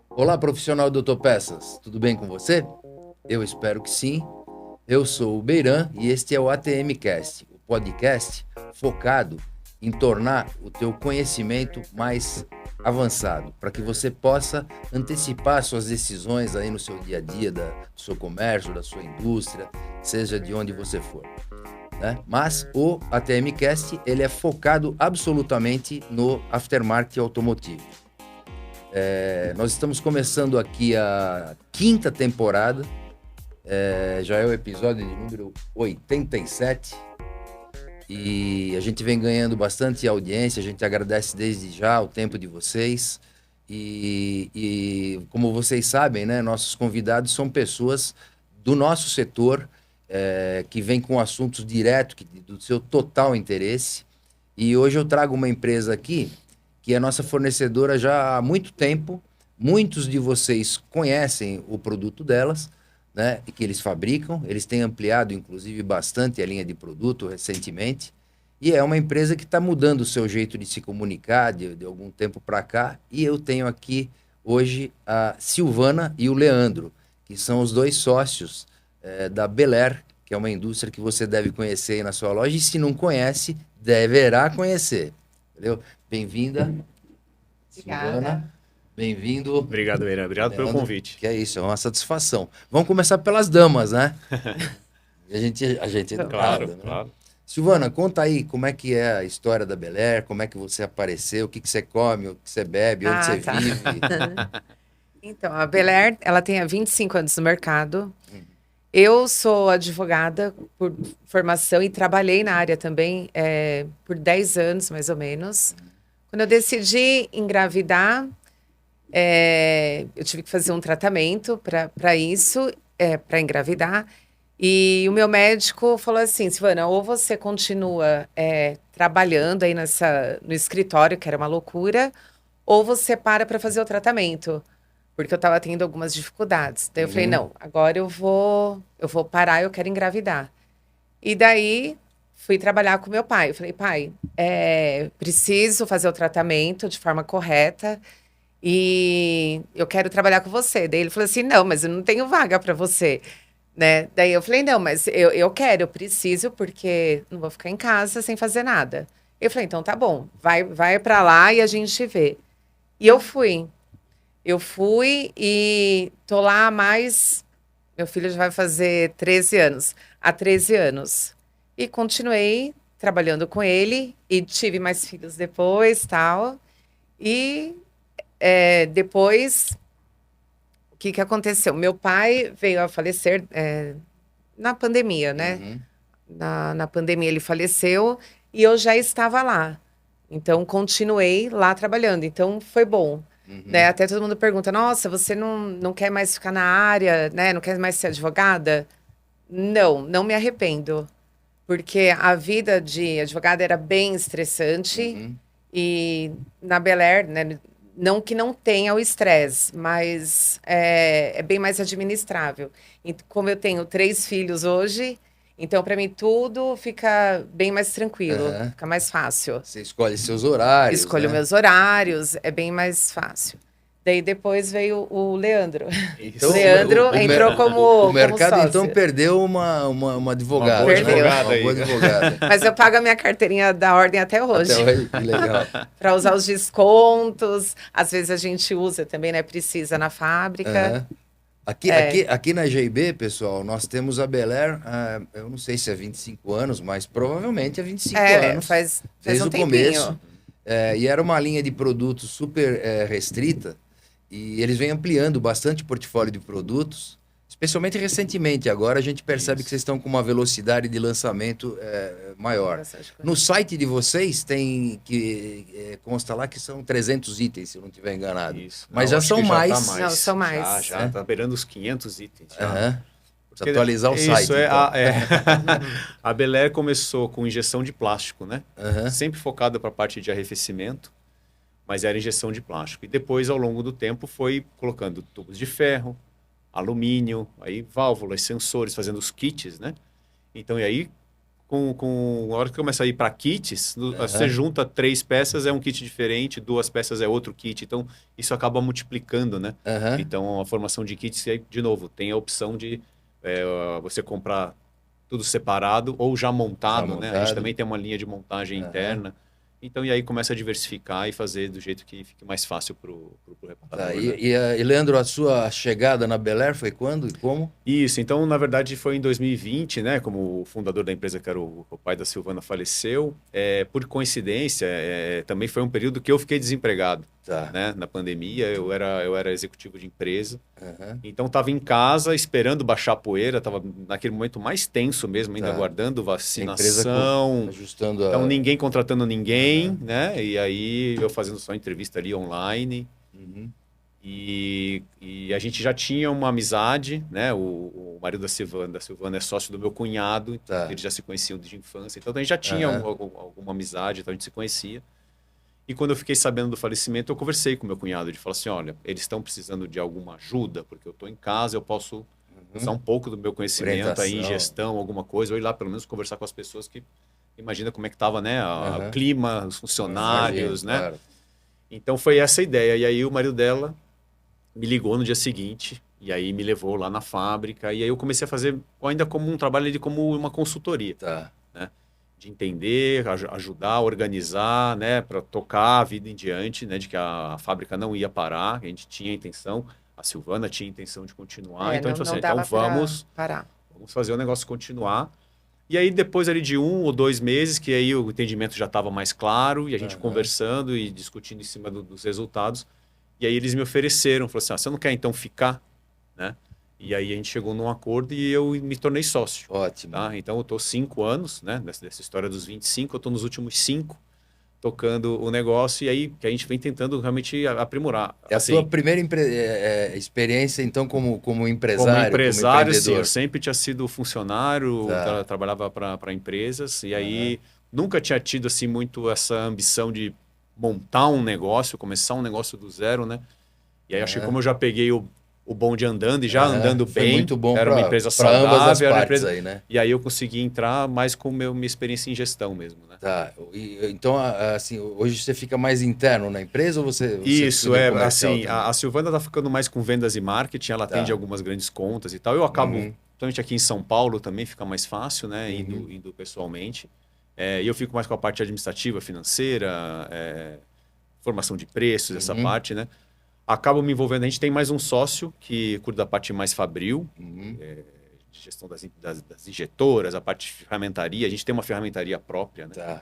Olá, profissional do Autopeças, tudo bem com você? Eu espero que sim. Eu sou o Beiran e este é o ATM Cast, o podcast focado em tornar o teu conhecimento mais avançado, para que você possa antecipar suas decisões aí no seu dia a dia, do seu comércio, da sua indústria, seja de onde você for, né? Mas o ATM Cast, ele é focado absolutamente no aftermarket automotivo. Nós estamos começando aqui a quinta temporada, já é o episódio de número 87 e a gente vem ganhando bastante audiência, a gente agradece desde já o tempo de vocês e como vocês sabem, né, nossos convidados são pessoas do nosso setor, que vêm com assuntos direto, do seu total interesse. E hoje eu trago uma empresa aqui que é nossa fornecedora já há muito tempo. Muitos de vocês conhecem o produto delas, né, que eles fabricam. Eles têm ampliado, inclusive, bastante a linha de produto recentemente. E é uma empresa que está mudando o seu jeito de se comunicar de algum tempo para cá. E eu tenho aqui hoje a Silvana e o Leandro, que são os dois sócios da Belair, que é uma indústria que você deve conhecer aí na sua loja. E se não conhece, deverá conhecer. Entendeu? Bem-vinda, Obrigada. Silvana. Bem-vindo, Obrigado, Meira. Obrigado pelo Leandro. convite. Que é isso, é uma satisfação. Vamos começar pelas damas, né? A gente é Claro, educado, né? claro. Silvana, conta aí como é que é a história da Belair, como é que você apareceu, o que que você come, o que você bebe, onde você Tá. vive. Então, a Belair, ela tem há 25 anos no mercado. Eu sou advogada por formação e trabalhei na área também por 10 anos, mais ou menos. Quando eu decidi engravidar, eu tive que fazer um tratamento para isso, para engravidar. E o meu médico falou assim, Silvana, ou você continua trabalhando aí no escritório, que era uma loucura, ou você para fazer o tratamento, porque eu estava tendo algumas dificuldades. Daí eu falei, não, agora eu vou parar, eu quero engravidar. E daí fui trabalhar com meu pai. Eu falei, pai, preciso fazer o tratamento de forma correta e eu quero trabalhar com você. Daí ele falou assim, não, mas eu não tenho vaga para você, né? Daí eu falei, não, mas eu quero, eu preciso, porque não vou ficar em casa sem fazer nada. Eu falei, então tá bom, vai para lá e a gente vê. E eu fui. Eu fui e tô lá há mais. Meu filho já vai fazer 13 anos. Há 13 anos. E continuei trabalhando com ele e tive mais filhos depois, tal. E depois, o que aconteceu? Meu pai veio a falecer na pandemia, né? Uhum. Na pandemia ele faleceu e eu já estava lá. Então, continuei lá trabalhando. Então, foi bom. Né? Até todo mundo pergunta, nossa, você não quer mais ficar na área, né? Não quer mais ser advogada? Não me arrependo. Porque a vida de advogada era bem estressante. E na Belair, né? Não que não tenha o estresse, mas é bem mais administrável. E como eu tenho 3 filhos hoje, então para mim tudo fica bem mais tranquilo, Aham. fica mais fácil. Você escolhe seus horários, Escolho né? meus horários, é bem mais fácil. Daí depois veio o Leandro. Isso. O Leandro entrou como mercado, sócio. então, perdeu uma advogada. boa Perdeu. advogada Uma aí. boa advogada. Mas eu pago a minha carteirinha da ordem até hoje. Até hoje, que legal. Para usar os descontos. Às vezes a gente usa também, né? Precisa na fábrica. Aham. Aqui na GIB, pessoal, nós temos a Belair, eu não sei se é 25 anos, mas provavelmente é 25 anos. Faz Desde um o tempinho. começo. E era uma linha de produtos super restrita, e eles vêm ampliando bastante o portfólio de produtos, especialmente recentemente. Agora a gente percebe que vocês estão com uma velocidade de lançamento maior. Bastante coisa. No site de vocês tem consta lá que são 300 itens, se eu não estiver enganado. Isso. Mas Não, já acho são que mais. Não, são mais. Já tá beirando os 500 itens. Já. Aham. Precisa Porque atualizar o isso site. Então. A Belair começou com injeção de plástico, né? Aham. Sempre focada para a parte de arrefecimento, mas era injeção de plástico. E depois, ao longo do tempo, foi colocando tubos de ferro, alumínio, aí válvulas, sensores, fazendo os kits, né? Então, e aí a hora que começa a ir para kits, você junta 3 peças, é um kit diferente, 2 peças é outro kit. Então, isso acaba multiplicando, né? Aham. Então, a formação de kits, aí, de novo, tem a opção de você comprar tudo separado ou já montado, né? A gente montado. também tem uma linha de montagem Aham. interna. Então, e aí começa a diversificar e fazer do jeito que fique mais fácil para o reparador. Tá, Né? e, Leandro, a sua chegada na Bel Air foi quando e como? Isso, então, na verdade, foi em 2020, né? Como o fundador da empresa, que era o pai da Silvana, faleceu. Por coincidência, também foi um período que eu fiquei desempregado. Tá. Né? Na pandemia, eu era executivo de empresa. Aham. Então, estava em casa, esperando baixar a poeira. Estava naquele momento mais tenso mesmo, ainda Tá. aguardando A empresa vacinação. ajustando a... Então, ninguém contratando ninguém, né? E aí, eu fazendo só entrevista ali online. Uhum. E a gente já tinha uma amizade, né? O marido da Silvana é sócio do meu cunhado, Tá. eles já se conheciam desde a infância. Então, a gente já tinha alguma amizade, então a gente se conhecia. E quando eu fiquei sabendo do falecimento, eu conversei com meu cunhado, de falar assim, olha, eles estão precisando de alguma ajuda, porque eu estou em casa, eu posso usar um pouco do meu conhecimento aí em Orientação. gestão, alguma coisa, ou ir lá pelo menos conversar com as pessoas que imagina como é que estava, né, o clima, os funcionários, Imagino, né? claro. Então foi essa a ideia. E aí o marido dela me ligou no dia seguinte e aí me levou lá na fábrica e aí eu comecei a fazer ainda como um trabalho ali como uma consultoria. Tá. De entender, ajudar, organizar, né, para tocar a vida em diante, né, de que a fábrica não ia parar, a gente tinha a intenção, a Silvana tinha a intenção de continuar, então a gente falou assim, então vamos fazer o negócio continuar. E aí depois ali de 1 ou 2 meses, que aí o entendimento já estava mais claro, e a gente conversando e discutindo em cima dos resultados, e aí eles me ofereceram, falaram assim, você não quer então ficar, né? E aí a gente chegou num acordo e eu me tornei sócio. Ótimo. Tá? Então eu estou 5 anos, né? Dessa história dos 25, eu estou nos últimos 5 tocando o negócio e aí que a gente vem tentando realmente aprimorar. É a sua primeira experiência, então, como empresário, como empresário, sim. empreendedor? Eu sempre tinha sido funcionário, trabalhava para empresas e aí nunca tinha tido assim muito essa ambição de montar um negócio, começar um negócio do zero, né? E aí acho que como eu já peguei o bonde andando e já andando bem, muito bom era uma empresa saudável, ambas as partes empresa, aí, né? E aí eu consegui entrar mais com minha experiência em gestão mesmo, né? Tá. Então, assim, hoje você fica mais interno na empresa ou você Isso, assim, a Silvana tá ficando mais com vendas e marketing, ela atende algumas grandes contas e tal. Eu acabo, principalmente aqui em São Paulo também fica mais fácil, né? Indo pessoalmente. E eu fico mais com a parte administrativa, financeira, formação de preços, essa parte, né? Acabo me envolvendo. A gente tem mais um sócio que cuida da parte mais fabril, de gestão das injetoras, a parte de ferramentaria. A gente tem uma ferramentaria própria, né? Tá.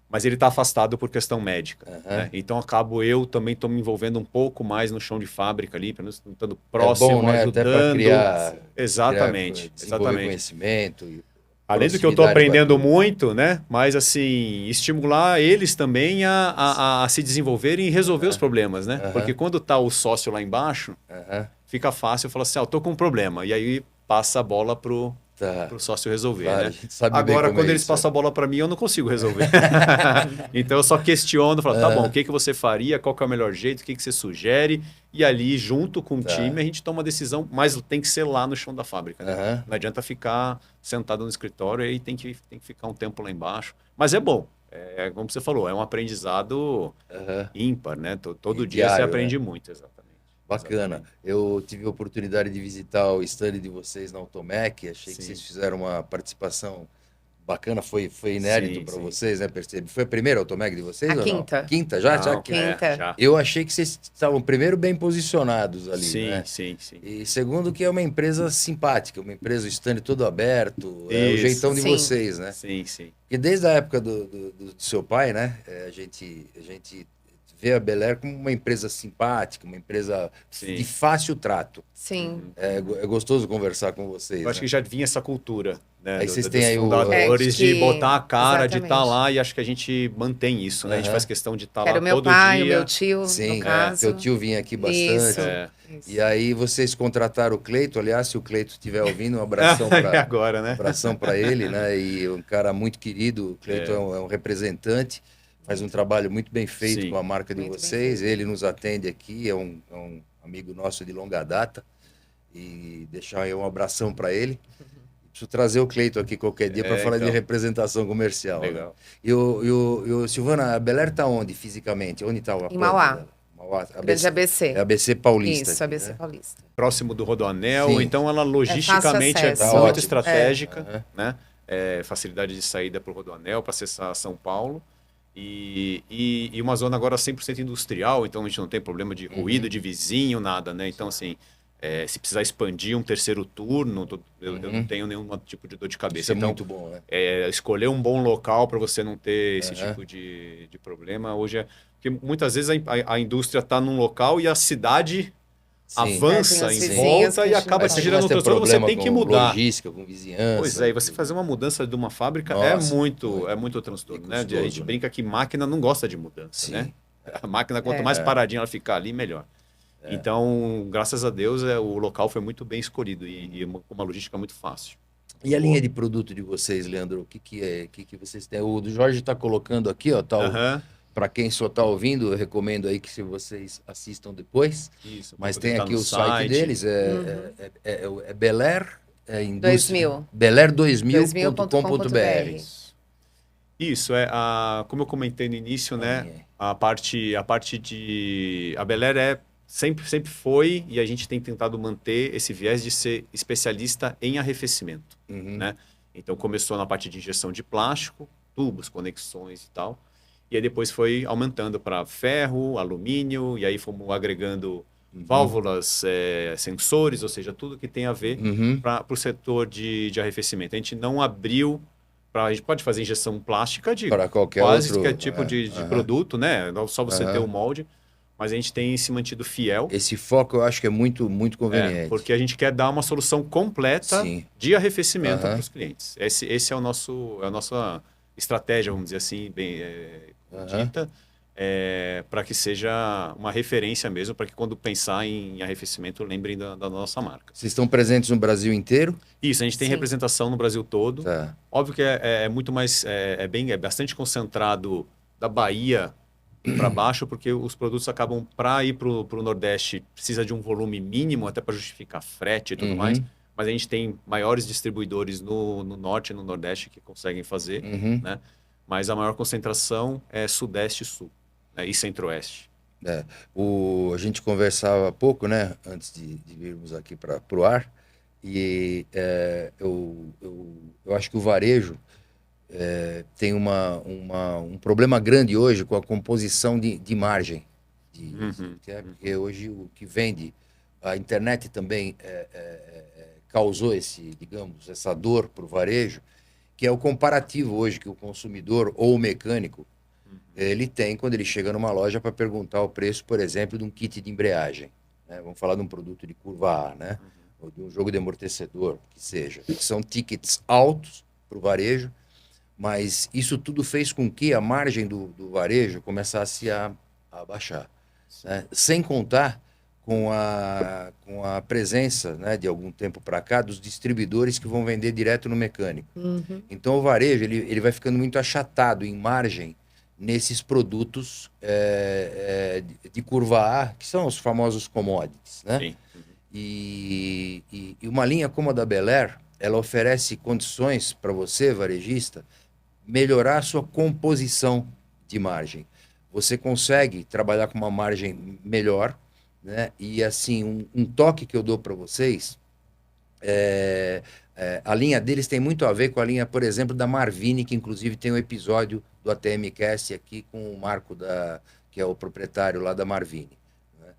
Mas ele está afastado por questão médica. Né? Então, eu também estou me envolvendo um pouco mais no chão de fábrica ali, pelo menos estando próximo, bom, né? ajudando. Até para criar, exatamente. conhecimento. Além do que eu estou aprendendo muito, né? Mas, assim, estimular eles também a se desenvolverem e resolver os problemas, né? Porque quando está o sócio lá embaixo, fica fácil falar assim, eu estou com um problema. E aí passa a bola pro sócio resolver, claro, né? a gente sabe Agora, bem como quando eles passam a bola para mim, eu não consigo resolver. Então, eu só questiono, falo, tá bom, o que você faria, qual que é o melhor jeito, o que você sugere? E ali, junto com o time, a gente toma uma decisão, mas tem que ser lá no chão da fábrica. Né? Não adianta ficar sentado no escritório, aí tem que ficar um tempo lá embaixo. Mas é bom. Como você falou, é um aprendizado ímpar, né? Todo dia diário, você aprende muito, exatamente. Bacana. Exatamente. Eu tive a oportunidade de visitar o stand de vocês na Automec. Achei que vocês fizeram uma participação bacana. Foi inédito para vocês, né? Percebi. Foi a primeira Automec de vocês? A ou quinta. Não? Quinta já? Não, quinta. Já. Eu achei que vocês estavam, primeiro, bem posicionados ali. Sim, né? sim. E segundo, que é uma empresa simpática, uma empresa, o stand todo aberto. É o jeitão de vocês, né? Sim. Porque desde a época do seu pai, né? A gente vê a Bel Air como uma empresa simpática, uma empresa de fácil trato. Sim. É gostoso conversar com vocês. Eu acho que já vinha essa cultura, né? Aí vocês têm aí fundadores de botar a cara, exatamente. de estar lá, e acho que a gente mantém isso, né? A gente faz questão de estar lá todo dia. Era o meu pai, o meu tio, Sim, no caso. seu tio vinha aqui bastante. Isso. E aí vocês contrataram o Cleito, aliás, se o Cleito estiver ouvindo, um abração para agora, né? Um abração para ele, né? E um cara muito querido, o Cleito é um representante, faz um trabalho muito bem feito com a marca de vocês. Ele nos atende aqui, é um amigo nosso de longa data. E deixar aí um abração para ele. Preciso trazer o Cleiton aqui qualquer dia para falar de então. representação comercial. Legal. Né? E o Silvana, a Bel Air está onde fisicamente? Onde está a Em Mauá. dela? Mauá. Grande ABC. É ABC Paulista. Isso, aqui, ABC né? Paulista. Próximo do Rodoanel, Sim. então ela logisticamente é acesso. muito Ótimo. estratégica, né? Facilidade de saída para o Rodoanel, para acessar São Paulo. E uma zona agora 100% industrial, então a gente não tem problema de ruído de vizinho, nada, né? Então, assim, se precisar expandir um terceiro turno, eu não tenho nenhum tipo de dor de cabeça. Isso é então, muito bom, né? Escolher um bom local para você não ter esse tipo de problema. Hoje porque muitas vezes a indústria está num local e a cidade avança em volta e acaba te gerando um transtorno, você tem que mudar. Logística, com vizinhança. Pois é, e você fazer uma mudança de uma fábrica é muito transtorno, né? A gente brinca que máquina não gosta de mudança, né? A máquina, quanto mais paradinha ela ficar ali, melhor. Então, graças a Deus, o local foi muito bem escolhido e uma logística muito fácil. E a linha de produto de vocês, Leandro? O que vocês têm? O do Jorge está colocando aqui, ó, para quem só está ouvindo, eu recomendo aí que se vocês assistam depois. Isso, mas tem aqui o site deles, é Bel Air, indústria. 2000. belair2000.com.br. Isso, como eu comentei no início, né? A parte de... A Bel Air sempre foi, e a gente tem tentado manter esse viés de ser especialista em arrefecimento, né? Então começou na parte de injeção de plástico, tubos, conexões e tal. E aí depois foi aumentando para ferro, alumínio, e aí fomos agregando válvulas, sensores, ou seja, tudo que tem a ver para o setor de arrefecimento. A gente não abriu a gente pode fazer injeção plástica de qualquer tipo de produto, né? Não só você ter o molde, mas a gente tem se mantido fiel. Esse foco eu acho que é muito conveniente. Porque a gente quer dar uma solução completa de arrefecimento para os clientes. Esse é a nossa estratégia, vamos dizer assim, bem dita, para que seja uma referência mesmo, para que quando pensar em arrefecimento, lembrem da nossa marca. Vocês estão presentes no Brasil inteiro? Isso, a gente tem representação no Brasil todo. Tá. Óbvio que é muito mais, é bastante concentrado da Bahia para baixo, porque os produtos acabam, para ir para o Nordeste, precisa de um volume mínimo, até para justificar frete e tudo mais. Mas a gente tem maiores distribuidores no Norte e no Nordeste que conseguem fazer, né? Mas a maior concentração é Sudeste e Sul, né? E Centro-Oeste. A gente conversava há pouco, né? Antes de virmos aqui para o ar, e eu acho que o varejo tem um problema grande hoje com a composição de margem. Porque hoje o que vende, a internet também causou essa dor para o varejo, que é o comparativo hoje que o consumidor ou o mecânico ele tem quando ele chega numa loja para perguntar o preço, por exemplo, de um kit de embreagem. Né? Vamos falar de um produto de curva A, né? Ou de um jogo de amortecedor, que seja. São tickets altos para o varejo, mas isso tudo fez com que a margem do varejo começasse a baixar. Né? Sem contar com a presença, né, de algum tempo para cá, dos distribuidores que vão vender direto no mecânico. Então o varejo ele vai ficando muito achatado em margem nesses produtos de curva A, que são os famosos commodities. Né? Sim. E uma linha como a da Bel Air, ela oferece condições para você, varejista, melhorar a sua composição de margem. Você consegue trabalhar com uma margem melhor, né? E assim, um toque que eu dou para vocês, a linha deles tem muito a ver com a linha, por exemplo, da Marvini, que inclusive tem um episódio do ATMcast aqui com o Marco, que é o proprietário lá da Marvini. Né?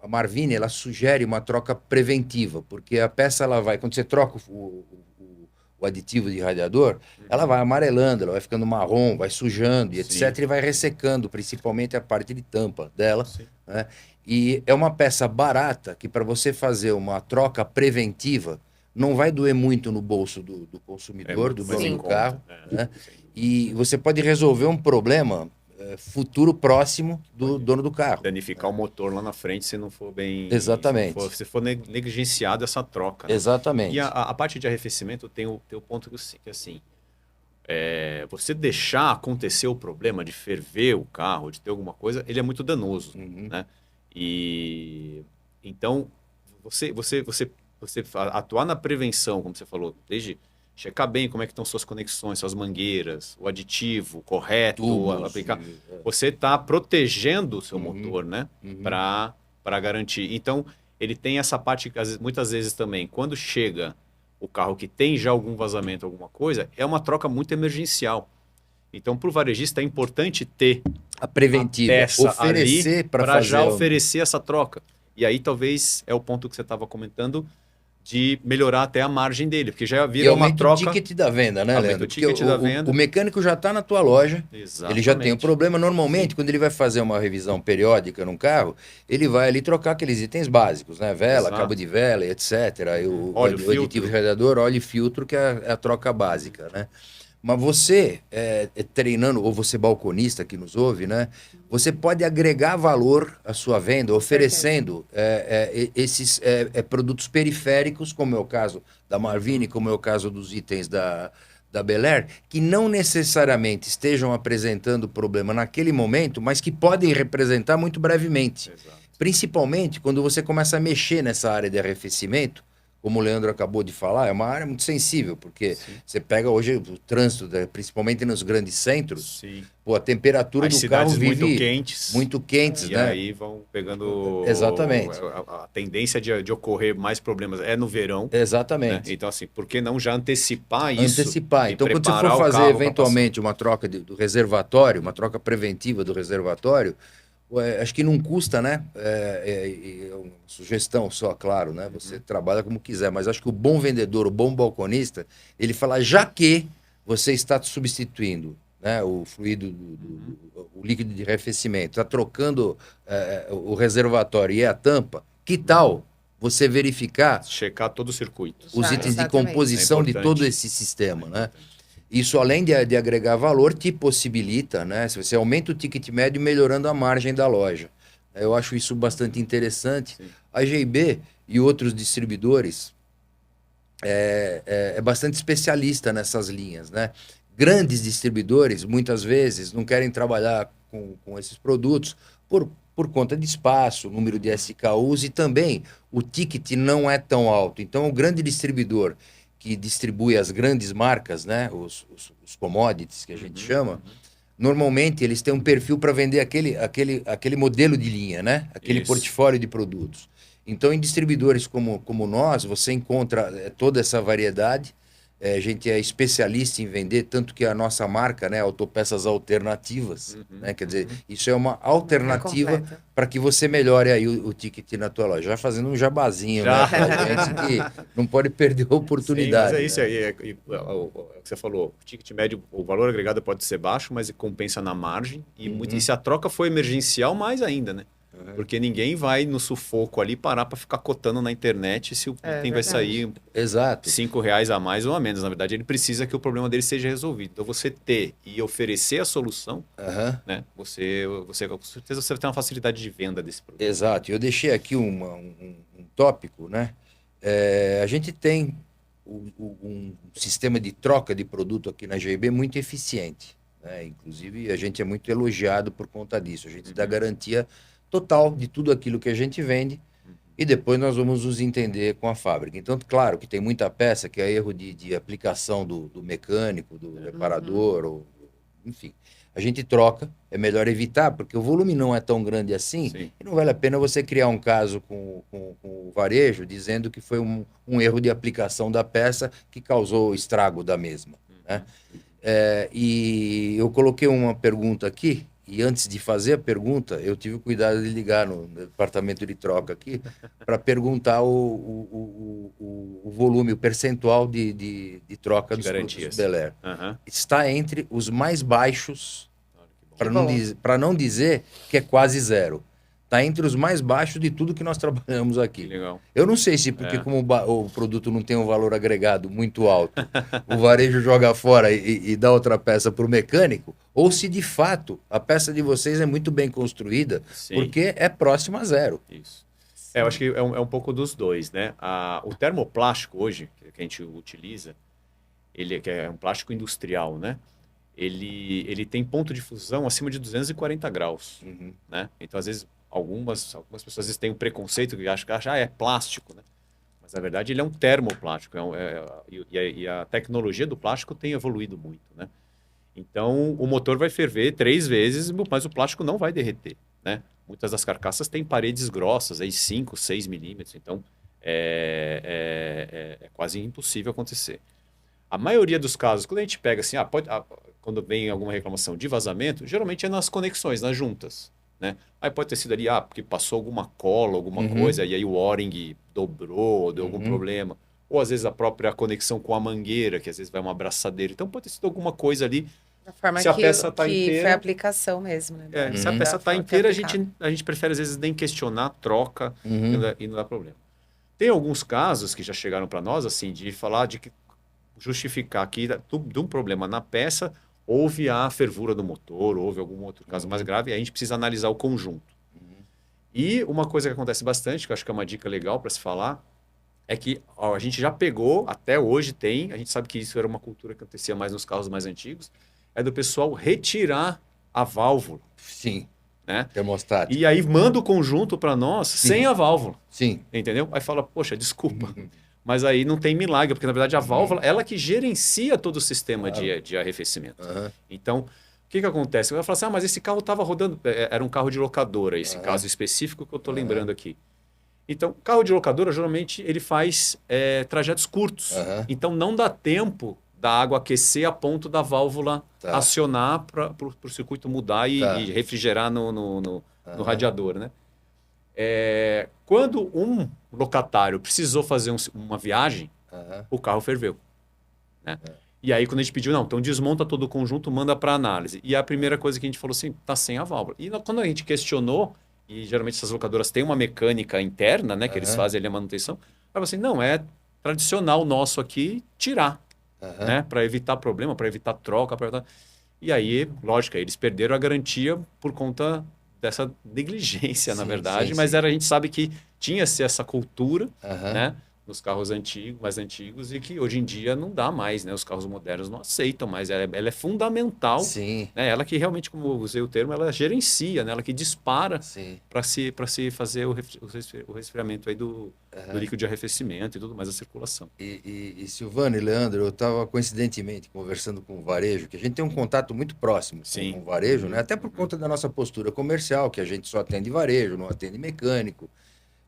A Marvini, ela sugere uma troca preventiva, porque a peça, ela vai, quando você troca o aditivo de radiador, ela vai amarelando, ela vai ficando marrom, vai sujando, e etc. E vai ressecando, principalmente a parte de tampa dela. Né? E é uma peça barata que, para você fazer uma troca preventiva, não vai doer muito no bolso do consumidor, do dono do carro. Né? E você pode resolver um problema futuro próximo do dono do carro. Danificar o motor lá na frente se não for bem... Exatamente. Se for negligenciado essa troca. Né? Exatamente. E a parte de arrefecimento tem o ponto que assim, você deixar acontecer o problema de ferver o carro, de ter alguma coisa, ele é muito danoso. Né? E então, você você atuar na prevenção, como você falou, desde checar bem como é que estão suas conexões, suas mangueiras, o aditivo correto, aplicar. Você está protegendo o seu motor, né? Para garantir. Então, ele tem essa parte que muitas vezes também, quando chega o carro que tem já algum vazamento, alguma coisa, é uma troca muito emergencial. Então, para o varejista é importante ter a preventiva, oferecer para já oferecer essa troca. E aí talvez é o ponto que você estava comentando de melhorar até a margem dele, porque já vira uma troca. O ticket da venda, né, Leandro? O ticket da venda. O mecânico já está na tua loja, exatamente. Ele já tem o problema. Normalmente, quando ele vai fazer uma revisão periódica num carro, ele vai ali trocar aqueles itens básicos, né? Vela, Exato. cabo de vela, etc. O aditivo de radiador, óleo e filtro, que é a troca básica, né? Mas você, treinando, ou você balconista que nos ouve, né? Você pode agregar valor à sua venda, oferecendo esses produtos periféricos, como é o caso da Marvini, como é o caso dos itens da Bel Air, que não necessariamente estejam apresentando problema naquele momento, mas que podem representar muito brevemente. Exato. Principalmente quando você começa a mexer nessa área de arrefecimento, como o Leandro acabou de falar, é uma área muito sensível, porque você pega hoje o trânsito, principalmente nos grandes centros, pô, a temperatura do carro vive muito quentes, e né? E aí vão pegando exatamente a tendência de ocorrer mais problemas é no verão. Exatamente. Né? Então, assim, por que não já antecipar isso? Então, quando você for fazer eventualmente uma troca do reservatório, uma troca preventiva do reservatório, acho que não custa, né? Uma sugestão só, claro, né? Você trabalha como quiser, mas acho que o bom vendedor, o bom balconista, ele fala, já que você está substituindo, né, o fluido, o líquido de arrefecimento, está trocando o reservatório e a tampa, que tal você verificar... checar todo o circuito. Os itens de composição de todo esse sistema, né? Isso, além de agregar valor, te possibilita, né? Se você aumenta o ticket médio melhorando a margem da loja. Eu acho isso bastante interessante. Sim. A GIB e outros distribuidores é bastante especialista nessas linhas, né? Grandes distribuidores, muitas vezes, não querem trabalhar com esses produtos por conta de espaço, número de SKUs, e também o ticket não é tão alto. Então, o grande distribuidor que distribui as grandes marcas, né, os commodities que a gente chama, normalmente eles têm um perfil para vender aquele modelo de linha, né, aquele portfólio de produtos. Então, em distribuidores como nós, você encontra toda essa variedade. A gente é especialista em vender, tanto que a nossa marca, né, Autopeças Alternativas, né, quer dizer, isso é uma alternativa para que você melhore aí o ticket na tua loja. Já fazendo um jabazinho, né, pra gente que não pode perder a oportunidade. Sim, mas é isso aí, o que você falou, o ticket médio, o valor agregado pode ser baixo, mas compensa na margem, e se a troca for emergencial, mais ainda, né? Porque ninguém vai no sufoco ali parar para ficar cotando na internet se o item vai sair R$5 a mais ou a menos. Na verdade, ele precisa que o problema dele seja resolvido. Então, você ter e oferecer a solução, né? Você com certeza você vai ter uma facilidade de venda desse produto. Exato. Eu deixei aqui um tópico, né? A gente tem um sistema de troca de produto aqui na GIB muito eficiente, né? Inclusive, a gente é muito elogiado por conta disso. A gente dá garantia total de tudo aquilo que a gente vende, e depois nós vamos nos entender com a fábrica. Então, claro que tem muita peça que é erro de aplicação do mecânico, do reparador, ou, enfim. A gente troca, é melhor evitar, porque o volume não é tão grande assim, e não vale a pena você criar um caso com o varejo dizendo que foi um erro de aplicação da peça que causou o estrago da mesma, né? E eu coloquei uma pergunta aqui, e antes de fazer a pergunta, eu tive o cuidado de ligar no departamento de troca aqui para perguntar o volume, o percentual de troca dos produtos Bel Air. Está entre os mais baixos, para não dizer que é quase zero. Está entre os mais baixos de tudo que nós trabalhamos aqui. Legal. Eu não sei se porque como o produto não tem um valor agregado muito alto, o varejo joga fora e dá outra peça para o mecânico, ou se de fato a peça de vocês é muito bem construída, porque é próxima a zero. Isso. Eu acho que é um pouco dos dois, né? O termoplástico hoje, que a gente utiliza, que é um plástico industrial, né? Ele tem ponto de fusão acima de 240 graus, né? Então, às vezes, algumas pessoas têm um preconceito que acham que é plástico, né? Mas, na verdade, ele é um termoplástico. E a tecnologia do plástico tem evoluído muito, né? Então, o motor vai ferver 3 vezes, mas o plástico não vai derreter, né? Muitas das carcaças têm paredes grossas, aí 5, 6 milímetros. Então, é quase impossível acontecer. A maioria dos casos, quando a gente pega assim, quando vem alguma reclamação de vazamento, geralmente é nas conexões, nas juntas, né? Aí pode ter sido ali, porque passou alguma cola, alguma coisa, e aí o O-ring dobrou, deu algum problema. Ou às vezes a própria conexão com a mangueira, que às vezes vai uma abraçadeira. Então pode ter sido alguma coisa ali. Da forma se a peça está inteira, foi a aplicação mesmo, né? Se a peça está inteira, a gente prefere às vezes nem questionar, troca e não dá problema. Tem alguns casos que já chegaram para nós, assim, de falar de que justificar que de um problema na peça, houve a fervura do motor, houve algum outro caso mais grave, e aí a gente precisa analisar o conjunto. E uma coisa que acontece bastante, que eu acho que é uma dica legal para se falar, é que a gente já pegou, até hoje tem, a gente sabe que isso era uma cultura que acontecia mais nos carros mais antigos, é do pessoal retirar a válvula. Sim. Né? Termostático. E aí manda o conjunto para nós sem a válvula. Sim. Entendeu? Aí fala, poxa, desculpa. Mas aí não tem milagre, porque na verdade a válvula, ela que gerencia todo o sistema de arrefecimento. Então, o que acontece? Você vai falar assim, mas esse carro estava rodando, era um carro de locadora, esse caso específico que eu estou lembrando aqui. Então, carro de locadora, geralmente, ele faz trajetos curtos. Então, não dá tempo da água aquecer a ponto da válvula acionar para o circuito mudar e refrigerar no radiador, né? Quando um locatário precisou fazer uma viagem, o carro ferveu. Né? E aí, quando a gente pediu, não, então desmonta todo o conjunto, manda para análise. E a primeira coisa que a gente falou assim, tá sem a válvula. E quando a gente questionou, e geralmente essas locadoras têm uma mecânica interna, né, que eles fazem ali a manutenção, falou assim, não, é tradicional nosso aqui tirar, né, para evitar problema, para evitar troca. E aí, lógico, eles perderam a garantia por conta dessa negligência, na verdade, mas a gente sabe que tinha-se essa cultura, né, nos carros mais antigos, e que hoje em dia não dá mais, né? Os carros modernos não aceitam mais. Ela é fundamental, né? Ela que realmente, como eu usei o termo, ela gerencia, né? Ela que dispara para se fazer o resfriamento aí do líquido de arrefecimento e tudo mais, a circulação. E Silvano e Leandro, eu estava coincidentemente conversando com o varejo, que a gente tem um contato muito próximo com o varejo, né? Até por conta da nossa postura comercial, que a gente só atende varejo, não atende mecânico.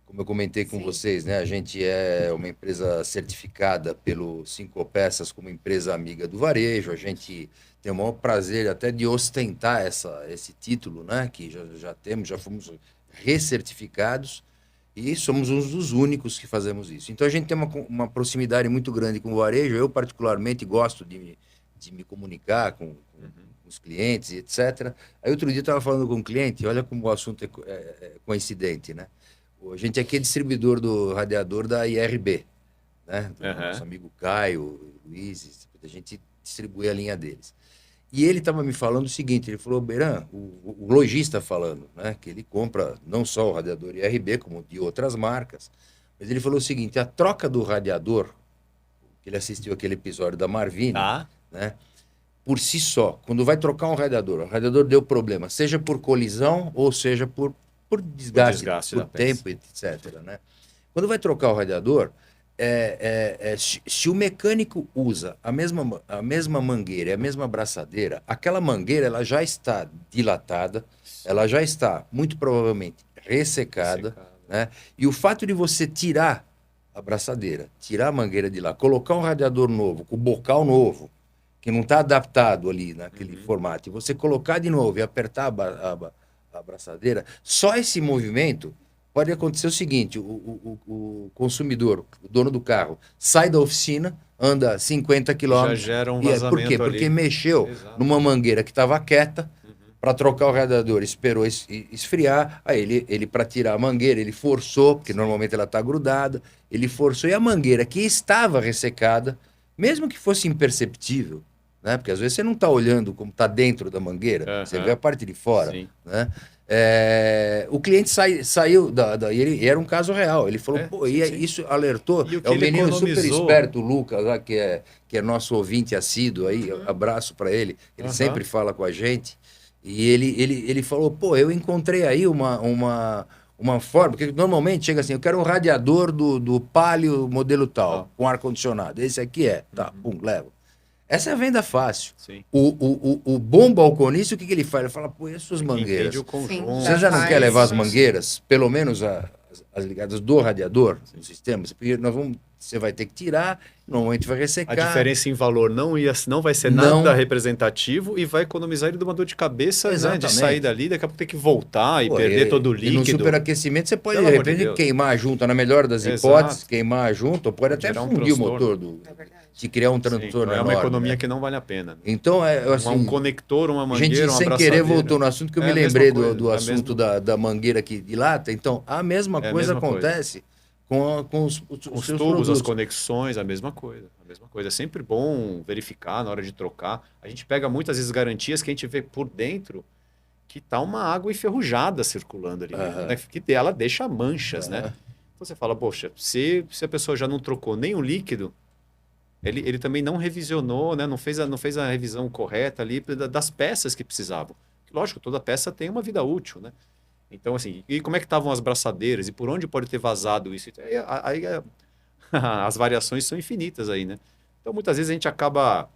Como eu comentei com vocês, né? A gente é uma empresa certificada pelo Cinco Peças como empresa amiga do varejo. A gente tem o maior prazer até de ostentar esse título, né? Que já temos, já fomos recertificados e somos um dos únicos que fazemos isso. Então a gente tem uma proximidade muito grande com o varejo. Eu particularmente gosto de me comunicar com os clientes, etc. Aí outro dia eu estava falando com um cliente, olha como o assunto é coincidente, né? A gente aqui é distribuidor do radiador da IRB, né? Do nosso amigo Caio, Luiz, a gente distribui a linha deles. E ele estava me falando o seguinte, ele falou, Beiran, o lojista falando, né? Que ele compra não só o radiador IRB, como de outras marcas, mas ele falou o seguinte, a troca do radiador, que ele assistiu aquele episódio da Marvine, né? Por si só, quando vai trocar o radiador deu problema, seja por colisão ou seja por desgaste por tempo, etc. Né? Quando vai trocar o radiador, se o mecânico usa a mesma mangueira e a mesma abraçadeira, aquela mangueira ela já está dilatada, ela já está, muito provavelmente, ressecada. Né? E o fato de você tirar a abraçadeira, tirar a mangueira de lá, colocar um radiador novo, com o bocal novo, que não está adaptado ali naquele formato, e você colocar de novo e apertar a abraçadeira, só esse movimento pode acontecer o seguinte, o consumidor, o dono do carro, sai da oficina, anda 50 quilômetros. Já gera um vazamento. Por quê? Porque mexeu numa mangueira que estava quieta, para trocar o radiador, esperou esfriar, aí ele para tirar a mangueira, ele forçou, porque normalmente ela está grudada, ele forçou, e a mangueira que estava ressecada, mesmo que fosse imperceptível, né? Porque às vezes você não está olhando como está dentro da mangueira, você vê a parte de fora. Né? O cliente saiu e ele era um caso real. Ele falou, isso alertou. E o menino super esperto, o Lucas, lá, que é nosso ouvinte assíduo aí, abraço para ele. Ele sempre fala com a gente. E ele falou, eu encontrei aí uma uma forma, porque normalmente chega assim, eu quero um radiador do Palio modelo tal, com ar-condicionado. Esse aqui tá, pum, levo. Essa é a venda fácil. Sim. O bom balconista, o que ele faz? Ele fala, pô, e as suas mangueiras? Você já não quer levar as mangueiras, pelo menos as ligadas do radiador, no sistema? Porque você vai ter que tirar, normalmente vai ressecar. A diferença em valor não vai ser nada representativo e vai economizar ele de uma dor de cabeça, né, de sair dali, daqui a pouco ter que voltar e perder todo o líquido. E no superaquecimento você pode, de repente, queimar a junta, na melhor das hipóteses, queimar a junta, ou pode até fundir o motor se criar um transdutor enorme. É uma economia que não vale a pena. Né? Então, assim, um conector, uma mangueira, uma abraçadeira. A gente, sem querer, voltou no assunto que eu me lembrei do assunto da mangueira aqui de lata. Então, a mesma coisa acontece com os tubos, produtos. as conexões, a mesma coisa. É sempre bom verificar na hora de trocar. A gente pega muitas vezes garantias que a gente vê por dentro que tá uma água enferrujada circulando ali, né? Que ela deixa manchas, né? Então você fala, poxa, se a pessoa já não trocou nem o líquido, ele também não revisionou, né? Não fez a revisão correta ali das peças que precisavam. Lógico, toda peça tem uma vida útil, né? Então, assim, e como é que estavam as braçadeiras? E por onde pode ter vazado isso? Aí as variações são infinitas aí, né? Então, muitas vezes a gente acaba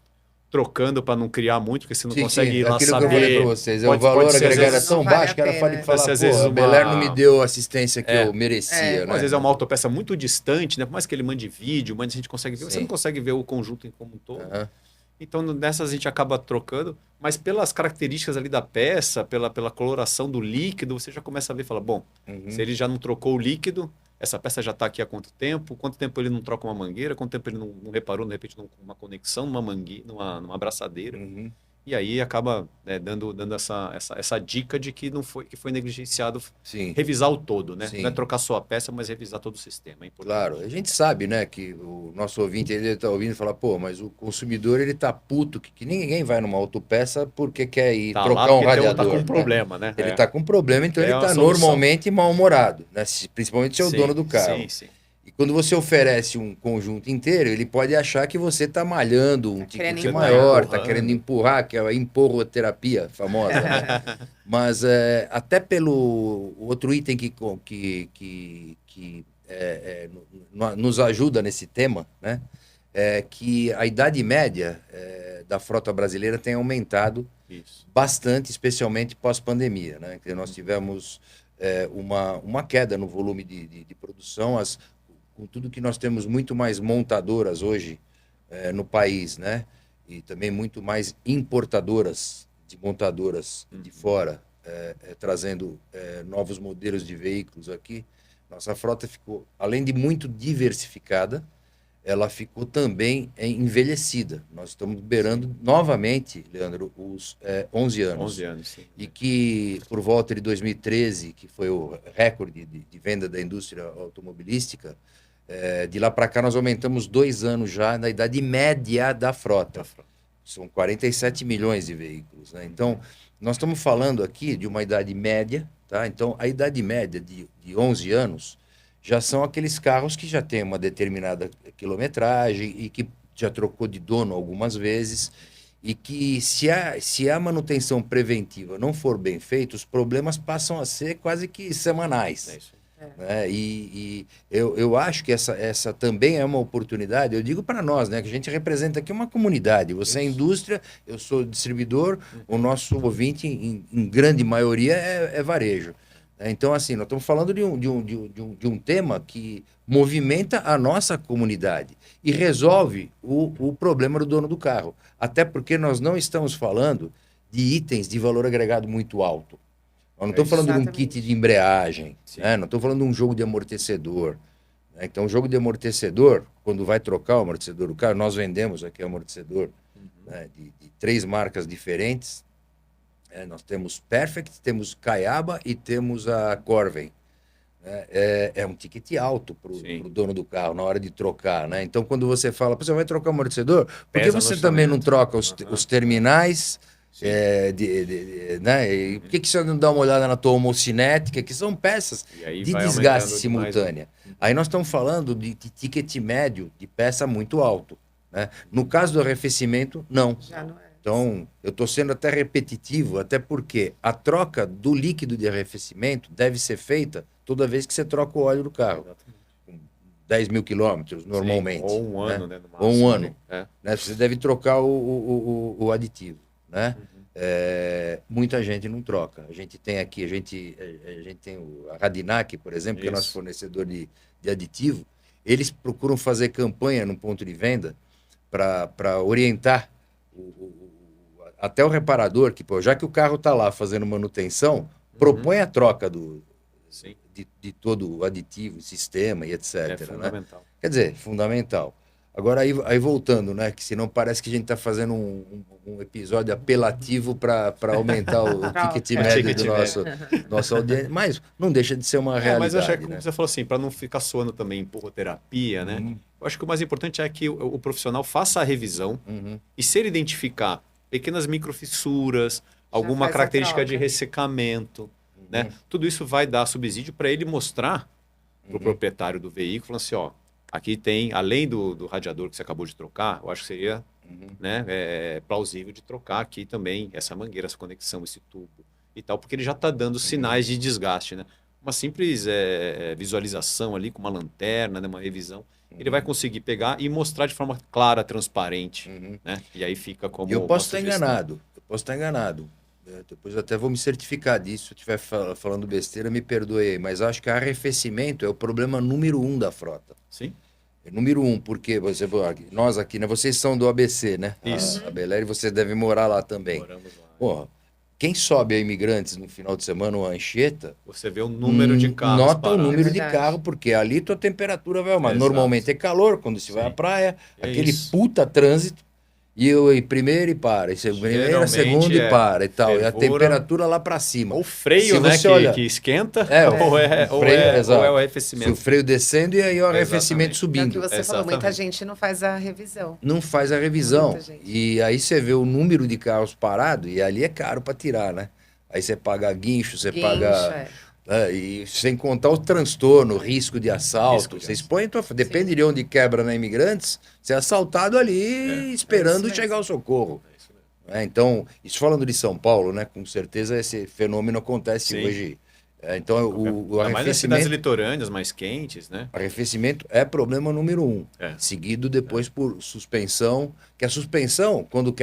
trocando para não criar muito, porque você não consegue ir lá saber. Aquilo que eu falei para vocês, o valor agregado é tão baixo que ela pode falar, pô, a Bel Air não me deu a assistência que eu merecia, né? Às vezes é uma autopeça muito distante, né? Por mais que ele mande vídeo, mas a gente consegue ver, você não consegue ver o conjunto como um todo. Então, nessas a gente acaba trocando, mas pelas características ali da peça, pela coloração do líquido, você já começa a ver e fala, bom, se ele já não trocou o líquido, essa peça já está aqui há quanto tempo ele não troca uma mangueira, quanto tempo ele não reparou, de repente, numa conexão, numa mangueira, numa abraçadeira. E aí acaba dando essa dica de que foi negligenciado revisar o todo, né? Não é trocar só a peça, mas revisar todo o sistema. É claro, a gente sabe, né, que o nosso ouvinte ele está ouvindo e fala, pô, mas o consumidor ele tá puto, que ninguém vai numa autopeça porque quer ir trocar um radiador. Tá com problema, né? Ele tá com problema, então ele tá normalmente mal-humorado, né? Principalmente se é o dono do carro. Sim. E quando você oferece um conjunto inteiro, ele pode achar que você está malhando um ticket maior, está querendo empurrar, que é a empurroterapia famosa. Né? Mas até pelo outro item que nos ajuda nesse tema, né? É que a idade média da frota brasileira tem aumentado bastante, especialmente pós-pandemia. Né? Nós tivemos uma queda no volume de produção, com tudo que nós temos muito mais montadoras hoje no país, né? E também muito mais importadoras de montadoras de fora, trazendo novos modelos de veículos aqui. Nossa frota ficou, além de muito diversificada, ela ficou também envelhecida. Nós estamos beirando novamente, Leandro, os 11 anos. 11 anos, sim. E que, por volta de 2013, que foi o recorde de venda da indústria automobilística, de lá para cá nós aumentamos 2 anos já na idade média da frota. São 47 milhões de veículos. Né? Então, nós estamos falando aqui de uma idade média, tá? Então, a idade média de 11 anos já são aqueles carros que já têm uma determinada quilometragem e que já trocou de dono algumas vezes e que, se a manutenção preventiva não for bem feita, os problemas passam a ser quase que semanais. É isso. Né? E eu acho que essa também é uma oportunidade, eu digo para nós, né, que a gente representa aqui uma comunidade, você é indústria, eu sou distribuidor, o nosso ouvinte, em grande maioria, é varejo. Então, assim, nós estamos falando de um tema que movimenta a nossa comunidade e resolve o problema do dono do carro, até porque nós não estamos falando de itens de valor agregado muito alto. Eu não estou falando de um kit de embreagem, né? Não estou falando de um jogo de amortecedor. Né? Então, o jogo de amortecedor, quando vai trocar o amortecedor do carro, nós vendemos aqui amortecedor né? de 3 marcas diferentes. Nós temos Perfect, temos Caiaba e temos a Corven. É um ticket alto para o dono do carro na hora de trocar. Né? Então, quando você fala, você vai trocar o amortecedor, por que você também não troca os terminais... né? E por que você não dá uma olhada na tua homocinética, que são peças de desgaste simultânea? Aí nós estamos falando de ticket médio de peça muito alto. Né? No caso do arrefecimento, não. Já não é. Então, eu estou sendo até repetitivo, até porque a troca do líquido de arrefecimento deve ser feita toda vez que você troca o óleo do carro. Exatamente. 10 mil quilômetros, normalmente. Sim, ou um ano, né? Ou um ano. É. Né? Você deve trocar o aditivo, né? Muita gente não troca. A gente tem aqui, a gente tem a Radinac, por exemplo, que é nosso fornecedor de aditivo. Eles procuram fazer campanha no ponto de venda para orientar até o reparador, que pô, já que o carro está lá fazendo manutenção, propõe a troca de todo o aditivo, sistema e etc. É fundamental. Né? Quer dizer, fundamental. Agora, aí voltando, né? Que senão parece que a gente está fazendo um episódio apelativo para aumentar o ticket médio do nosso audiência. Mas não deixa de ser uma realidade. Mas eu acho que, como né? você falou assim, para não ficar soando também em porroterapia, né? Eu acho que o mais importante é que o profissional faça a revisão e se ele identificar pequenas microfissuras, alguma característica de ressecamento, né? Tudo isso vai dar subsídio para ele mostrar para o proprietário do veículo, falando assim, ó, aqui tem, além do radiador que você acabou de trocar, eu acho que seria né, plausível de trocar aqui também essa mangueira, essa conexão, esse tubo e tal, porque ele já está dando sinais de desgaste, né? Uma simples visualização ali com uma lanterna, né, uma revisão, ele vai conseguir pegar e mostrar de forma clara, transparente, né? E aí fica como... Eu posso estar enganado. Depois eu até vou me certificar disso. Se eu estiver falando besteira, me perdoe aí. Mas acho que arrefecimento é o problema número 1 da frota. Sim. É número 1, porque nós aqui, né? Vocês são do ABC, né? Isso. A Bel Air, você deve morar lá também. Moramos lá. Porra, quem sobe a Imigrantes no final de semana, uma Anchieta... Você vê o número de carros nota parados. o número de carro, porque ali tua temperatura vai aumentar. Normalmente é calor, quando se vai à praia, aquele puta trânsito. E eu em primeiro e para, primeira, segunda e para e tal. E a temperatura lá para cima. Ou o freio, né, que esquenta, ou é o arrefecimento. Se o freio descendo e aí o arrefecimento subindo. É o que você falou, muita gente não faz a revisão. Não faz a revisão. E aí você vê o número de carros parados e ali é caro para tirar, né? Aí você paga guincho, você paga... e sem contar o transtorno, o risco de assalto. Você expõe, depende de onde quebra na Imigrantes, você é assaltado ali esperando chegar o socorro. Então, isso falando de São Paulo, né? Com certeza esse fenômeno acontece hoje. Então, o arrefecimento... Mais nas cidades litorâneas, mais quentes, né? Arrefecimento é problema número 1. Seguido depois por suspensão, que a suspensão, quando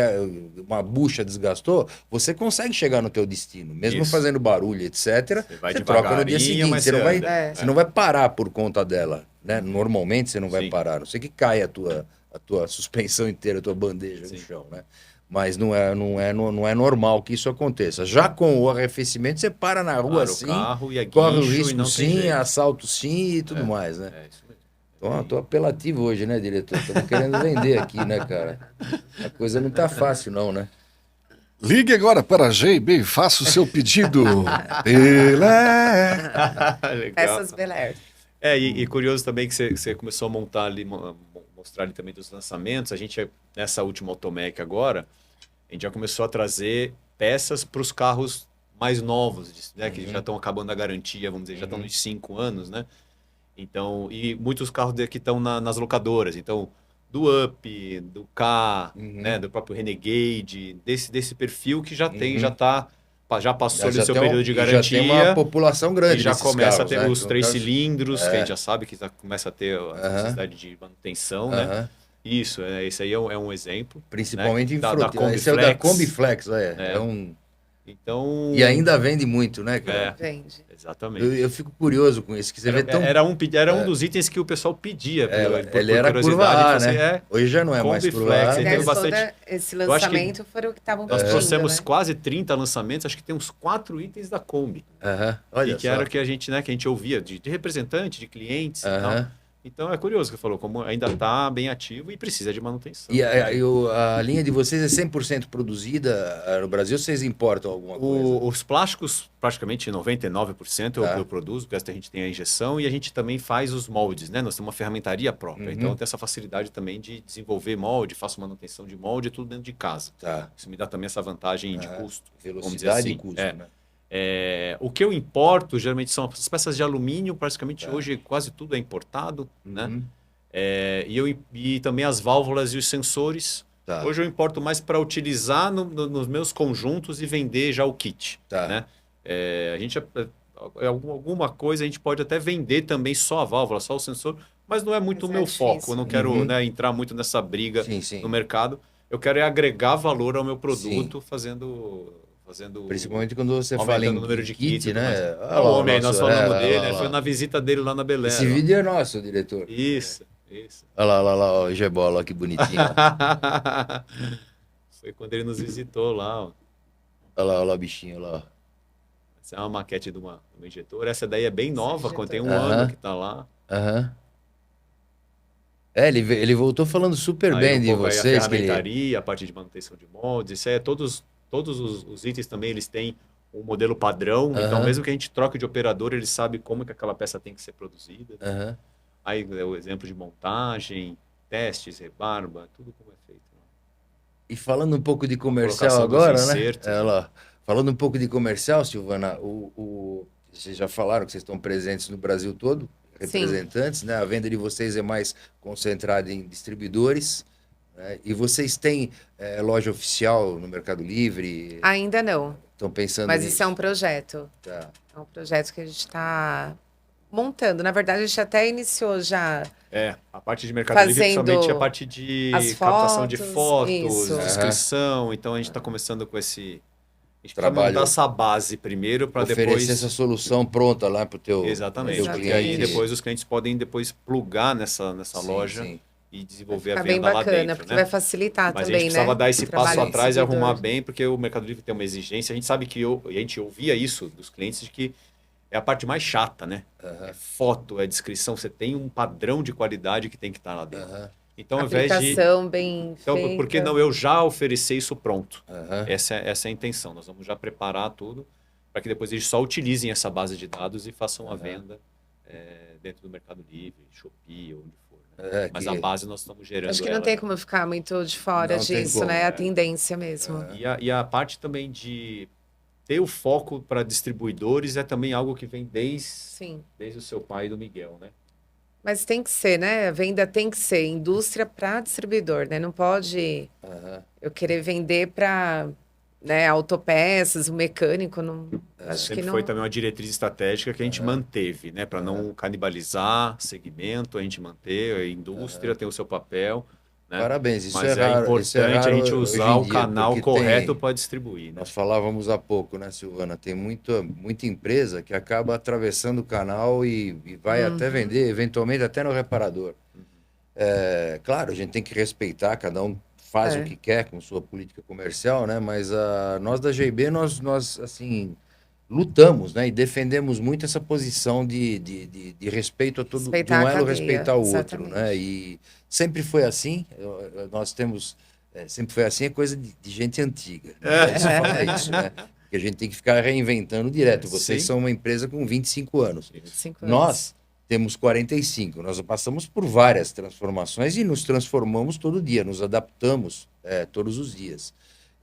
uma bucha desgastou, você consegue chegar no teu destino. Mesmo fazendo barulho, etc. Você troca no dia seguinte. Você não vai parar por conta dela. Né? Normalmente você não vai parar. Não sei que cai a tua suspensão inteira, a tua bandeja no chão, né? Mas não é normal que isso aconteça. Já com o arrefecimento, você para na rua sim, corre o risco sim, assalto sim e tudo mais, né? É isso mesmo. Então, tô apelativo hoje, né, diretor? Estamos querendo vender aqui, né, cara? A coisa não tá fácil não, né? Ligue agora para a GB e faça o seu pedido. Peças Bel Air. E curioso também que você começou a montar ali, mostrar ali também dos lançamentos. A gente, nessa última Automec agora, a gente já começou a trazer peças para os carros mais novos, né, que já estão acabando a garantia, vamos dizer, já estão nos 5 anos, né? Então, e muitos carros que estão nas locadoras. Então, do Up, do K, né, do próprio Renegade, desse perfil que já tem, já passou ali o seu período de garantia. Já tem uma população grande. E já começa carros, a ter né? os 3 cilindros, que a gente já sabe que começa a ter a necessidade de manutenção, né? Isso, esse aí é um exemplo. Principalmente né? em frota. Esse é o da Kombi Flex, Então... E ainda vende muito, né, cara? Vende. Exatamente. Eu fico curioso com isso. Que você era um dos itens que o pessoal pedia. Ele era curva A, né? Hoje já não é mais curva A. Esse lançamento foram o que estavam pedindo. Nós trouxemos quase 30 lançamentos, acho que tem uns 4 itens da Kombi. Olha que era o que a gente ouvia de representante, de clientes e tal. Então é curioso que você falou, como ainda está bem ativo e precisa de manutenção. E a linha de vocês é 100% produzida no Brasil, vocês importam alguma coisa? Os plásticos, praticamente 99% eu produzo, porque a gente tem a injeção e a gente também faz os moldes, né? Nós temos uma ferramentaria própria, então tem essa facilidade também de desenvolver molde, faço manutenção de molde, tudo dentro de casa. Isso me dá também essa vantagem de custo. Velocidade e custo, né? O que eu importo, geralmente, são as peças de alumínio, praticamente hoje quase tudo é importado, né? E também as válvulas e os sensores. Hoje eu importo mais para utilizar nos meus conjuntos e vender já o kit, né? A gente alguma coisa a gente pode até vender também só a válvula, só o sensor, mas não é muito o Mas é meu foco. difícil. Eu não quero, né, entrar muito nessa briga Sim, sim. no mercado. Eu quero agregar valor ao meu produto, Sim. fazendo Principalmente quando você fala aumentando em, o número em de kits e kit, tudo mais. né? É o homem aí, nós falamos dele, olha né? Foi lá. na visita dele lá na Esse Belera. vídeo é nosso, diretor. Isso. Olha lá, ó, o G-Bola, ó, que bonitinho. Foi quando ele nos visitou lá, ó. Olha lá o bichinho lá. Essa é uma maquete de uma injetora. Essa daí é bem nova, injetora. quando tem um ano Aham, que tá lá. aham. Ele voltou falando super Aí bem um de pouco aí a vocês, que ele... ferramentaria, a parte de manutenção de moldes, isso aí é todos os itens também, eles têm um modelo padrão, então Aham, mesmo que a gente troque de operador, ele sabe como que aquela peça tem que ser produzida. aham. Aí é o exemplo de montagem, testes, rebarba, tudo como é feito. E falando um pouco de comercial Colocação dos agora, né? insertos, É, né? lá. Falando um pouco de comercial, Silvana, vocês já falaram que vocês estão presentes no Brasil todo, Sim. representantes, né? A venda de vocês é mais concentrada em distribuidores, né? E vocês têm loja oficial no Mercado Livre? Ainda não, Estão pensando mas nisso? isso é um projeto. Tá. É um projeto que a gente está montando. Na verdade, a gente até iniciou já A parte de Mercado Livre, fazendo principalmente a parte de as captação de fotos, fotos, isso. descrição. Então a gente está começando com esse. A gente precisa Trabalho. montar essa base primeiro para Oferecer depois. essa solução pronta lá para o teu, Exatamente, pro teu porque aí cliente. depois os clientes podem depois plugar nessa Sim, loja sim. e Vai desenvolver a ficar bem venda lá bacana, dentro, porque né? vai facilitar Mas a também, gente precisava né? dar esse o trabalho passo do atrás e arrumar distribuidor. bem, porque o Mercado Livre tem uma exigência. A gente sabe que a gente ouvia isso dos clientes, de que é a parte mais chata, né? Aham, É foto, é descrição, você tem um padrão de qualidade que tem que estar lá dentro. aham, Então, ao invés de. Aplicação bem Então, feita. por que não eu já oferecer isso pronto? aham. Essa é a intenção. Nós vamos já preparar tudo para que depois eles só utilizem essa base de dados e façam a venda dentro do Mercado Livre, Shopee ou onde for, né? Mas a base nós estamos gerando Acho que não ela, tem né? como ficar muito de fora Não tem disso, como, né? É a é. tendência mesmo. E a parte também de ter o foco para distribuidores é também algo que vem Sim. desde o seu pai e do Miguel, né? Mas tem que ser, né? A venda tem que ser indústria para distribuidor, né? Não pode Aham. eu querer vender para, né, autopeças, o mecânico, não. Acho que Sempre não. foi também uma diretriz estratégica que a gente manteve, né? Para não canibalizar segmento, a gente manter, a indústria tem o seu papel, né? Parabéns, isso Mas é raro, isso é importante a raro gente hoje usar em o dia, canal porque correto tem- para distribuir, né? Nós falávamos há pouco, né, Silvana? Tem muita empresa que acaba atravessando o canal e vai até vender, eventualmente até no reparador. Claro, a gente tem que respeitar, cada um faz É. o que quer com sua política comercial, né? Mas nós da GIB, nós assim, lutamos, né? E defendemos muito essa posição de respeito a todo, de Respeitar um a elo cadeia, respeitar o outro, exatamente. né? E sempre foi assim, nós temos, sempre foi assim, é coisa de gente antiga, né? Isso fala isso, né? Que a gente tem que ficar reinventando direto. Vocês Sim. são uma empresa com 25 anos. 25 anos. Nós temos 45. Nós passamos por várias transformações e nos transformamos todo dia, nos adaptamos todos os dias.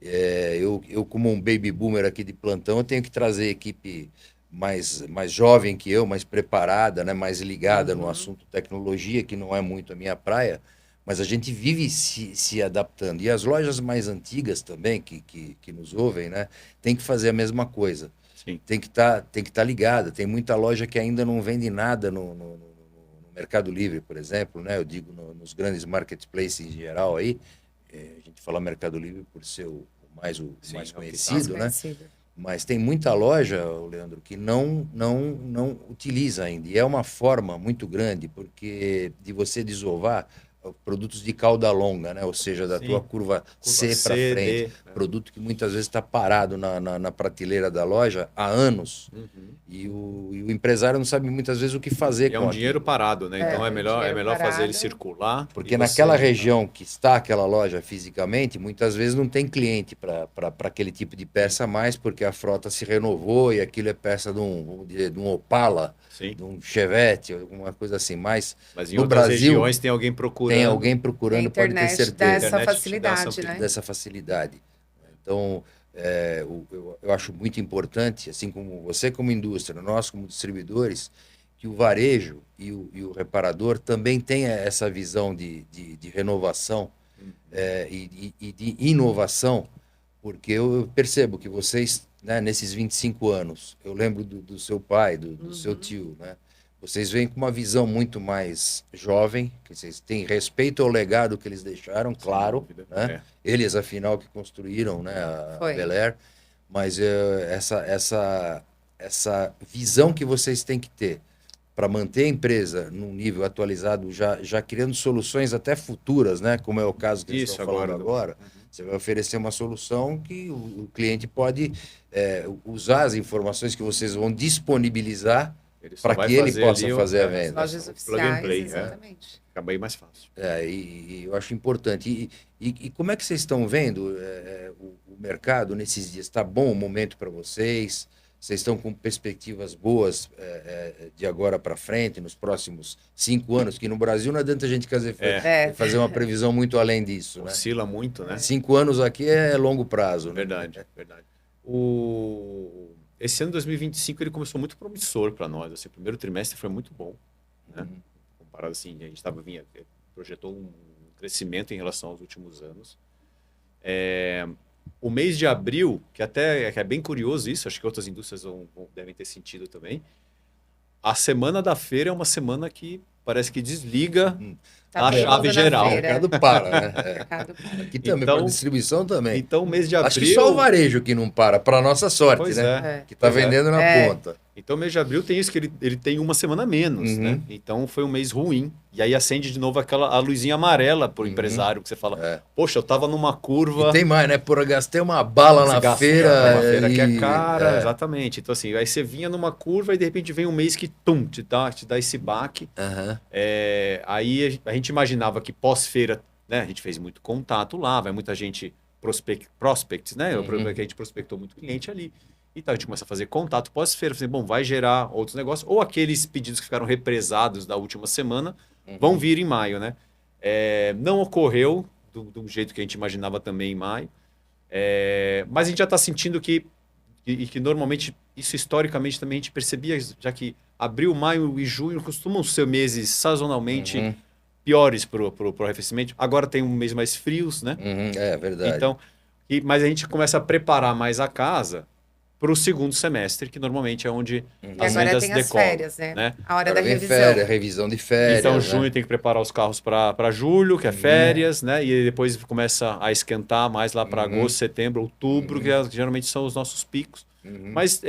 Eu, como um baby boomer aqui de plantão, eu tenho que trazer equipe mais jovem que eu, mais preparada, né, mais ligada no assunto tecnologia, que não é muito a minha praia, mas a gente vive se adaptando. E as lojas mais antigas também, que nos ouvem, né, tem que fazer a mesma coisa. Sim. Tem que estar ligada. Tem muita loja que ainda não vende nada no Mercado Livre, por exemplo, né? Eu digo nos grandes marketplaces em geral aí. A gente fala Mercado Livre por ser o mais Sim, é o que conhecido, né? Conhecido. Mas tem muita loja, Leandro, que não utiliza ainda. E é uma forma muito grande, porque de você desovar produtos de cauda longa, né? Ou seja, da Sim. tua curva C para C, frente. D, né? Produto que muitas vezes está parado na prateleira da loja há anos. Uhum. E o empresário não sabe muitas vezes o que fazer E é com um aquilo. dinheiro parado, né? Então é melhor dinheiro fazer ele parado. circular. Porque e naquela você- região que está aquela loja fisicamente, muitas vezes não tem cliente para aquele tipo de peça mais, porque a frota se renovou e aquilo é peça vamos dizer, de um Opala, Sim. de um Chevette, alguma coisa assim. Mas Mas em no outras Brasil regiões tem alguém procurando. tem alguém procurando, A pode ter internet dá certeza. essa Internet te dá facilidade, essa né? Dessa facilidade. Então, eu acho muito importante, assim como você como indústria, nós como distribuidores, que o varejo e o reparador também tenha essa visão de renovação e de inovação, porque eu percebo que vocês né, nesses 25 anos, eu lembro do seu pai, do seu tio, né? Vocês vêm com uma visão muito mais jovem, que vocês têm respeito ao legado que eles deixaram, claro, né? Eles, afinal, que construíram, né, a Bel Air, mas essa visão que vocês têm que ter para manter a empresa num nível atualizado, já criando soluções até futuras, né? Como é o caso que eles estão falando agora. Você vai oferecer uma solução que o cliente pode usar as informações que vocês vão disponibilizar para que ele possa fazer a venda. Lojas oficiais, exatamente. Fica bem mais fácil. E eu acho importante. E como é que vocês estão vendo o mercado nesses dias? Está bom o momento para vocês? Vocês estão com perspectivas boas de agora para frente, nos próximos 5 anos? Que no Brasil não adianta a gente fazer uma previsão muito além disso. Oscila muito, né? 5 anos aqui é longo prazo. Verdade, né? verdade. Esse ano 2025 ele começou muito promissor para nós. Assim, o primeiro trimestre foi muito bom, né? Comparado assim, a gente projetou um crescimento em relação aos últimos anos. O mês de abril, que até é bem curioso isso, acho que outras indústrias devem ter sentido também. A semana da feira é uma semana que parece que desliga a chave geral. O mercado para, né? Aqui também, para distribuição também. Então, o mês de abril... Acho que só o varejo que não para nossa sorte, pois né? Que está vendendo na ponta. Então, o mês de abril tem isso, que ele tem uma semana a menos, né? Então, foi um mês ruim. E aí acende de novo a luzinha amarela para o empresário, que você fala, poxa, eu estava numa curva... E tem mais, né? Porra, gastei uma bala na feira. Uma feira que é cara, exatamente. Então, assim, aí você vinha numa curva e de repente vem um mês que, te dá esse baque. Aí a gente imaginava que pós-feira, né? A gente fez muito contato lá, vai muita gente prospects, né? Que a gente prospectou muito cliente ali. Então a gente começa a fazer contato pós-feira, bom, vai gerar outros negócios, ou aqueles pedidos que ficaram represados da última semana vão vir em maio, né? Não ocorreu do jeito que a gente imaginava também em maio, mas a gente já está sentindo que normalmente, isso historicamente também a gente percebia, já que abril, maio e junho costumam ser meses sazonalmente piores para o arrefecimento. Agora tem um mês mais frios, né? É verdade. Então, mas a gente começa a preparar mais a casa para o segundo semestre, que normalmente é onde as vendas decolam. As férias, né? A hora da revisão. Revisão de férias. Então, junho tem que preparar os carros para julho, que é férias, né? E depois começa a esquentar mais lá para agosto, setembro, outubro, que geralmente são os nossos picos. Mas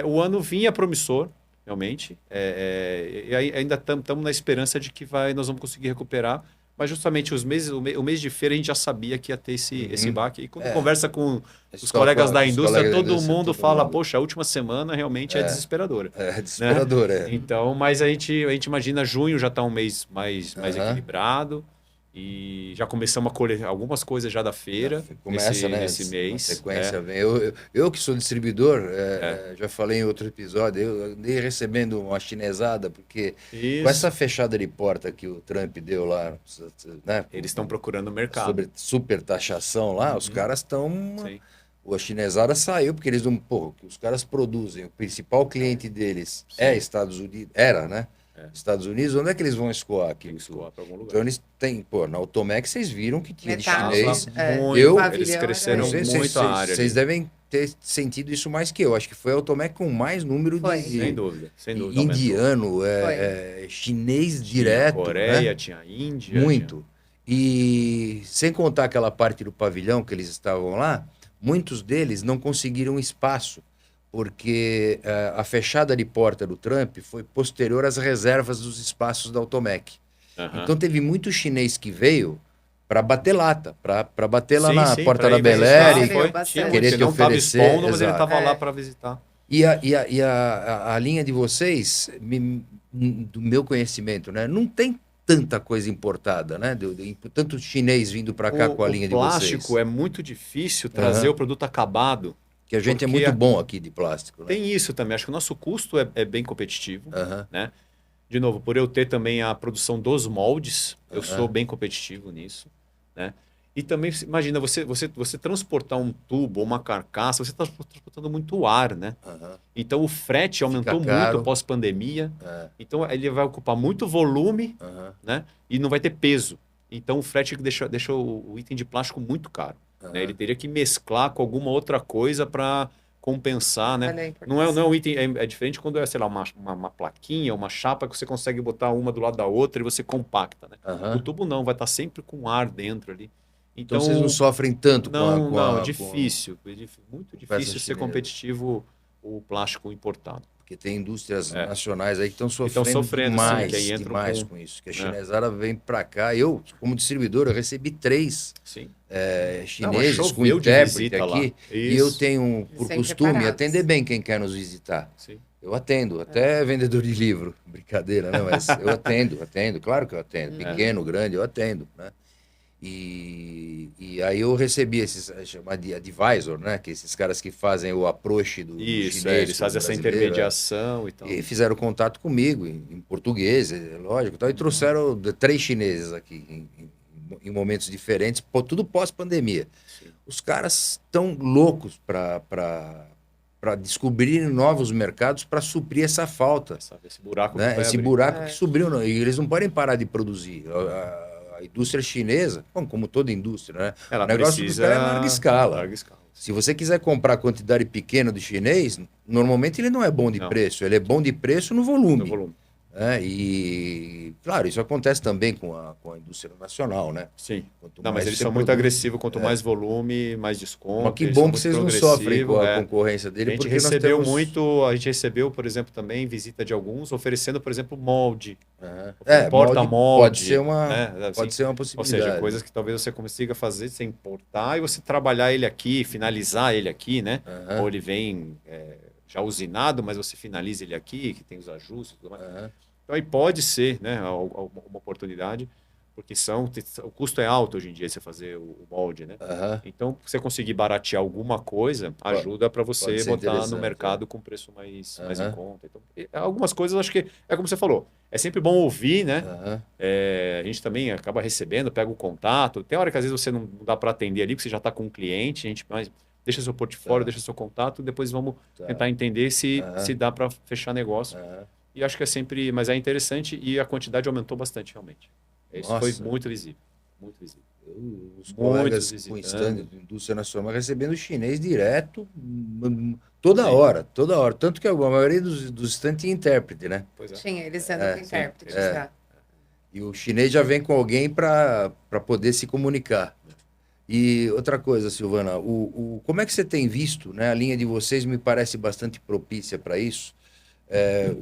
o ano vinha promissor, realmente. E ainda estamos na esperança de que nós vamos conseguir recuperar. Mas justamente o mês de feira a gente já sabia que ia ter esse baque. E quando conversa com os colegas da indústria, todo mundo fala, poxa, a última semana realmente é desesperadora. É desesperadora, né? Então, mas a gente imagina junho já está um mês mais equilibrado. E já começamos a colher algumas coisas já da feira. Começa, nesse mês. Na sequência vem. Eu que sou distribuidor, já falei em outro episódio, eu andei recebendo uma chinesada, porque com essa fechada de porta que o Trump deu lá, né? Eles estão procurando mercado. Sobre super taxação lá, os caras estão... A chinesada saiu, porque eles não... os caras produzem, o principal cliente deles é Estados Unidos, era, né? Estados Unidos, onde é que eles vão escoar aqui? Tem que escoar para algum lugar. Então eles têm, na Automex vocês viram que tinha chinês. Eles cresceram muito a área. Vocês devem ter sentido isso mais que eu. Acho que foi a Automex com mais número de... Sem dúvida. Indiano, chinês direto. Tinha Coreia, né? Tinha Índia. Muito. E sem contar aquela parte do pavilhão que eles estavam lá, muitos deles não conseguiram espaço, porque a fechada de porta do Trump foi posterior às reservas dos espaços da Automec. Então teve muito chinês que veio para bater lata, para bater lá na porta da Bel Air e querer te oferecer. Expondo, mas ele estava lá para visitar. E a linha de vocês, do meu conhecimento, né, não tem tanta coisa importada, né? Tanto chinês vindo para cá com a linha de vocês. O plástico é muito difícil trazer o produto acabado. Que a gente é muito bom aqui de plástico. Né? Tem isso também. Acho que o nosso custo é bem competitivo. Né? De novo, por eu ter também a produção dos moldes, eu sou bem competitivo nisso. Né? E também, imagina, você transportar um tubo ou uma carcaça, você está transportando muito ar, né? Então o frete aumentou muito pós-pandemia. Então ele vai ocupar muito volume, né? E não vai ter peso. Então o frete deixa o item de plástico muito caro. Né? Ele teria que mesclar com alguma outra coisa para compensar, né? Olha a Não é importância. um item, é diferente quando é, sei lá, uma plaquinha, uma chapa que você consegue botar uma do lado da outra e você compacta, né? O Aham. tubo não, vai estar sempre com ar dentro ali. Então vocês não Então, sofrem tanto não, com difícil, muito peças difícil ser chinesas. competitivo o plástico importado. Porque tem indústrias É. nacionais aí que estão E estão sofrendo sofrendo, sim, que aí entram demais com... com isso. Que a né? chinesada vem para cá. Eu, como distribuidor, eu recebi 3 Sim. Não, mas chineses com choveu de intérprete visita lá. aqui. E eu Isso, tenho por Sempre costume preparados. atender bem quem quer nos visitar. sim. Eu atendo, até vendedor de livro. Brincadeira, né? Mas eu atendo, claro que eu atendo. Pequeno, grande, eu atendo, né? E aí eu recebi esses, chama de advisor, né? Que esses caras que fazem o approach do Isso, chinês eles com o fazem essa brasileiro, intermediação e tal. e fizeram contato comigo em português, lógico, tal, e trouxeram 3 chineses aqui em momentos diferentes, tudo pós-pandemia. Sim. Os caras estão loucos para descobrir novos mercados para suprir essa falta, Esse buraco que né? vai Esse abrir. buraco que subiu, e eles não podem parar de produzir. A indústria chinesa, bom, como toda indústria, né? Ela O negócio dos precisa caras é larga escala. larga escala. Se você quiser comprar quantidade pequena do chinês, normalmente ele não é bom de Não. preço, ele é bom de preço no volume. No volume. E, claro, isso acontece também com a indústria nacional, né? Sim. Quanto Não, mas mais eles você são muito produz. agressivos, quanto mais volume, mais desconto. Mas que eles bom são que muito vocês não sofrem com progressivos, a concorrência A dele, gente porque nós recebeu temos... muito, a gente recebeu, por exemplo, também visita de alguns oferecendo, por exemplo, molde, Aham. molde, Molde pode ser né? pode ser uma Ou possibilidade. seja, coisas que talvez você consiga fazer sem importar e você trabalhar ele aqui, finalizar ele aqui, né? Aham. Ou ele vem já usinado, mas você finaliza ele aqui, que tem os ajustes e tudo mais. Aham. Então aí pode ser, né, uma oportunidade, porque o custo é alto hoje em dia você fazer o molde, né? Aham. Então, você conseguir baratear alguma coisa ajuda para você pode ser botar no interessante, mercado com preço mais em Aham. conta. Então, algumas coisas eu acho que é como você falou, é sempre bom ouvir, né? Aham. A gente também acaba recebendo, pega o contato. Tem hora que às vezes você não dá para atender ali, porque você já está com um cliente, mas deixa seu portfólio, Tá. deixa seu contato, depois vamos Tá. tentar entender se Aham. dá para fechar negócio. Aham. E acho que é sempre, mas é interessante e a quantidade aumentou bastante, realmente. Isso foi Nossa. muito visível, muito visível. Os Muitos colegas com visitando. stand de indústria nacional recebendo chinês direto, toda hora, toda hora. Tanto que a maioria dos stands tinha intérprete, né? Pois é. Tinha, eles andam com intérprete já. E o chinês já vem com alguém para poder se comunicar. E outra coisa, Silvana, como é que você tem visto, né? A linha de vocês me parece bastante propícia para isso.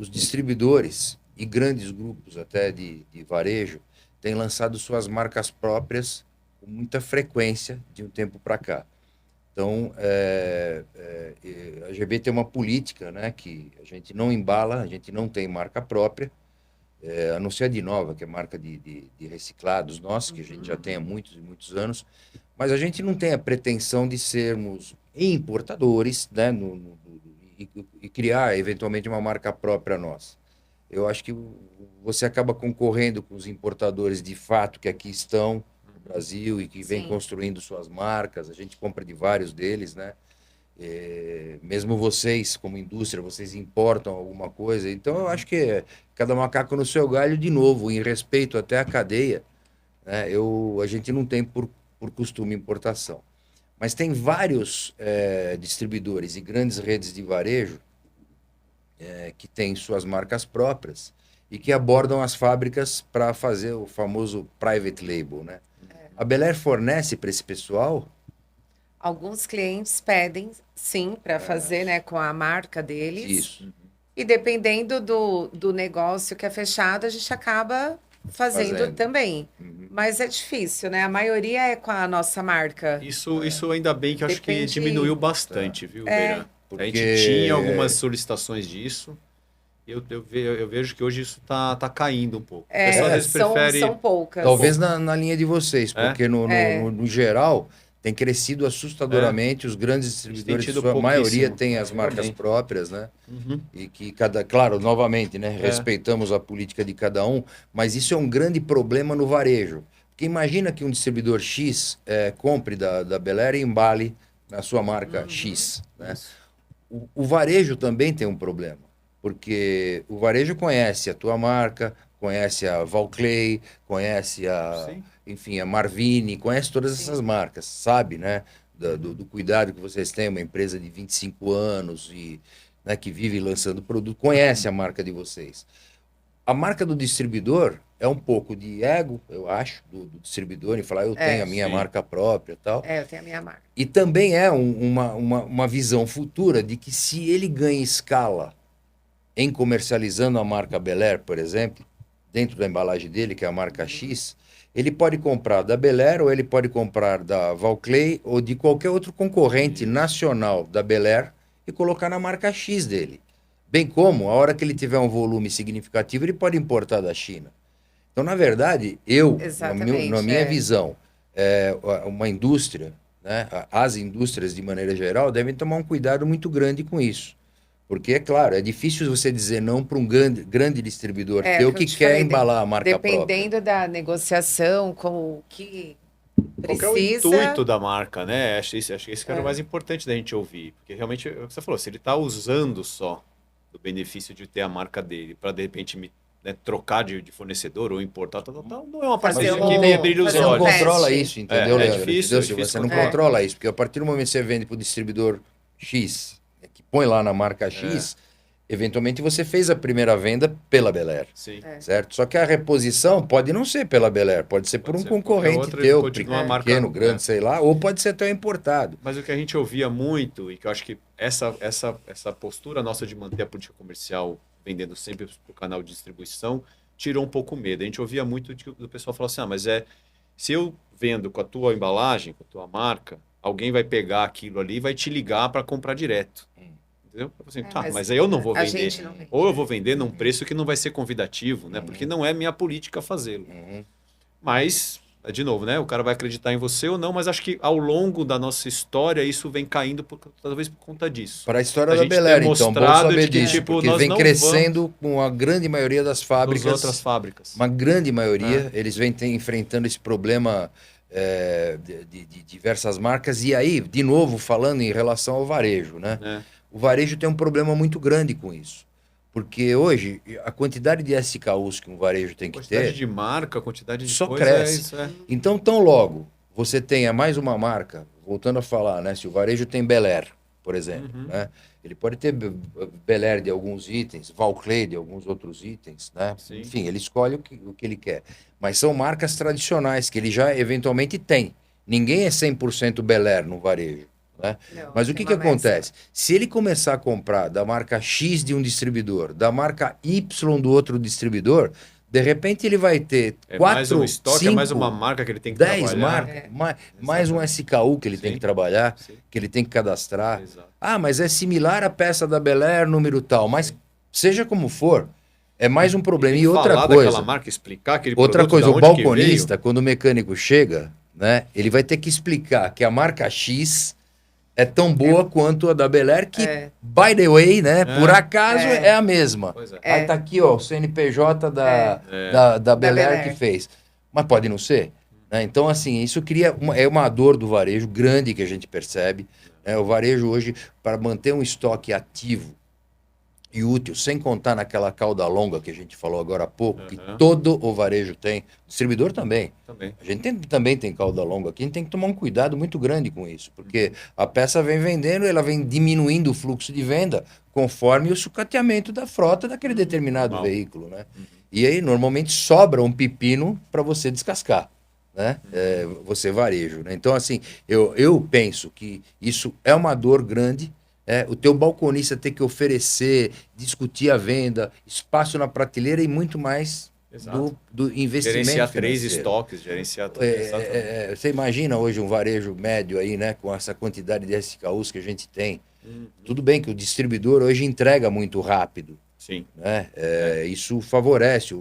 Os distribuidores e grandes grupos até de varejo têm lançado suas marcas próprias com muita frequência de um tempo para cá. Então, a GB tem uma política, né, que a gente não embala, a gente não tem marca própria, a não ser a de Nova, que é marca de reciclados nossos, que a gente já tem há muitos e muitos anos, mas a gente não tem a pretensão de sermos importadores, né, e criar, eventualmente, uma marca própria nossa. Eu acho que você acaba concorrendo com os importadores de fato que aqui estão no Brasil e que vêm Sim. construindo suas marcas. A gente compra de vários deles, né? Mesmo vocês, como indústria, vocês importam alguma coisa. Então, eu acho que cada macaco no seu galho, de novo, em respeito até à cadeia, né? A gente não tem por costume importação. Mas tem vários distribuidores e grandes redes de varejo que têm suas marcas próprias e que abordam as fábricas para fazer o famoso private label, né? A Bel Air fornece para esse pessoal? Alguns clientes pedem, sim, para fazer, né, com a marca deles. Isso. E dependendo do negócio que é fechado, a gente acaba fazendo também. Uhum. Mas é difícil, né? A maioria é com a nossa marca. Isso ainda bem que eu acho que Depende- diminuiu bastante, viu, Beira? A gente Porque- tinha algumas solicitações disso. Eu vejo que hoje isso tá caindo um pouco. O pessoal às vezes prefere. São poucas. Talvez na linha de vocês, porque no geral tem crescido assustadoramente. Os grandes distribuidores, tido sua maioria pouquíssimo, tem as marcas realmente. próprias, né? Uhum. E que claro, novamente, né? Respeitamos a política de cada um, mas isso é um grande problema no varejo. Porque imagina que um distribuidor X compre da Bel Air e embale na sua marca X, né? O varejo também tem um problema, porque o varejo conhece a tua marca, conhece a Valclay, conhece Sim. enfim, a Marvini, conhece todas essas marcas, sabe, né? do cuidado que vocês têm, uma empresa de 25 anos e, né, que vive lançando produto, conhece a marca de vocês. A marca do distribuidor é um pouco de ego, eu acho, do distribuidor, em falar, eu tenho a minha marca própria e tal. Eu tenho a minha marca. E também é uma visão futura de que se ele ganha escala em comercializando a marca Bel Air, por exemplo, dentro da embalagem dele, que é a marca X, ele pode comprar da Bel Air, ou ele pode comprar da Valclay, ou de qualquer outro concorrente nacional da Bel Air e colocar na marca X dele. Bem como, a hora que ele tiver um volume significativo, ele pode importar da China. Então, na verdade, na minha visão, uma indústria, né, as indústrias de maneira geral, devem tomar um cuidado muito grande com isso. Porque, é claro, é difícil você dizer não para um grande distribuidor teu que quer embalar a marca própria. Dependendo da negociação, com o que qual que é o intuito da marca, né? Acho que esse que era o mais importante da gente ouvir. Porque realmente, é o que você falou, se ele está usando só do benefício de ter a marca dele para, de repente, trocar de fornecedor ou importar, não é uma parceria que me brilha os olhos. Você não controla teste. isso, entendeu, Leandro? Difícil Você não controla isso, porque a partir do momento que você vende para o distribuidor X, que põe lá na marca X, eventualmente você fez a primeira venda pela Bel Air, certo? Só que a reposição pode não ser pela Bel Air, pode ser por um concorrente teu, pequeno, grande, sei lá, ou pode ser até importado. Mas o que a gente ouvia muito, e que eu acho que essa postura nossa de manter a política comercial vendendo sempre para o canal de distribuição, tirou um pouco o medo. A gente ouvia muito do pessoal falar assim, mas se eu vendo com a tua embalagem, com a tua marca, alguém vai pegar aquilo ali e vai te ligar para comprar direto. Entendeu? Assim, mas aí eu não vou vender. Ou eu vou vender num preço que não vai ser convidativo, né? Porque não é minha política fazê-lo. Mas, de novo, né? O cara vai acreditar em você ou não, mas acho que ao longo da nossa história isso vem caindo talvez por conta disso. Para a história da Bel Air, então, bom saber disso, porque vem crescendo com a grande maioria das fábricas. Das outras fábricas. Uma grande maioria, eles vêm enfrentando esse problema de diversas marcas. E aí, de novo, falando em relação ao varejo, né? O varejo tem um problema muito grande com isso. Porque hoje, a quantidade de SKUs que um varejo tem que ter... A quantidade de marca, a quantidade de só coisa cresce. Então, tão logo você tenha mais uma marca, voltando a falar, né? Se o varejo tem Bel Air, por exemplo, né? Ele pode ter Bel Air de alguns itens, Valclay de alguns outros itens, né? Enfim, ele escolhe o que ele quer. Mas são marcas tradicionais que ele já eventualmente tem. Ninguém é 100% Bel Air no varejo. Né? Não, mas o que acontece? Se ele começar a comprar da marca X de um distribuidor, da marca Y do outro distribuidor, de repente ele vai ter 4, mais um estoque, 5, mais uma marca que ele tem que 10 trabalhar. marcas, mais um SKU que ele tem que trabalhar, que ele tem que cadastrar. Mas é similar à peça da Bel Air, número tal. Mas seja como for, é mais um problema. E outra coisa, marca, explicar aquele outra coisa, o balconista, quando o mecânico chega, né, ele vai ter que explicar que a marca X é tão boa quanto a da Bel Air, que, by the way, né, por acaso é a mesma. Aí tá aqui, ó, o CNPJ da Bel Air que fez. Mas pode não ser. Né? Então, assim, isso cria uma dor do varejo grande que a gente percebe. Né? O varejo hoje, para manter um estoque ativo e útil, sem contar naquela cauda longa que a gente falou agora há pouco, que todo o varejo tem, o distribuidor também. A gente também tem cauda longa aqui, a gente tem que tomar um cuidado muito grande com isso, porque a peça vem vendendo, ela vem diminuindo o fluxo de venda conforme o sucateamento da frota daquele determinado veículo, né? E aí, normalmente, sobra um pepino para você descascar, né? Você varejo, né? Então, assim, eu penso que isso é uma dor grande. O teu balconista tem que oferecer, discutir a venda, espaço na prateleira e muito mais do investimento gerenciar financeiro. 3 estoques, gerenciar tudo. Você imagina hoje um varejo médio aí, né, com essa quantidade de SKUs que a gente tem. Tudo bem que o distribuidor hoje entrega muito rápido. Sim. Né? Isso favorece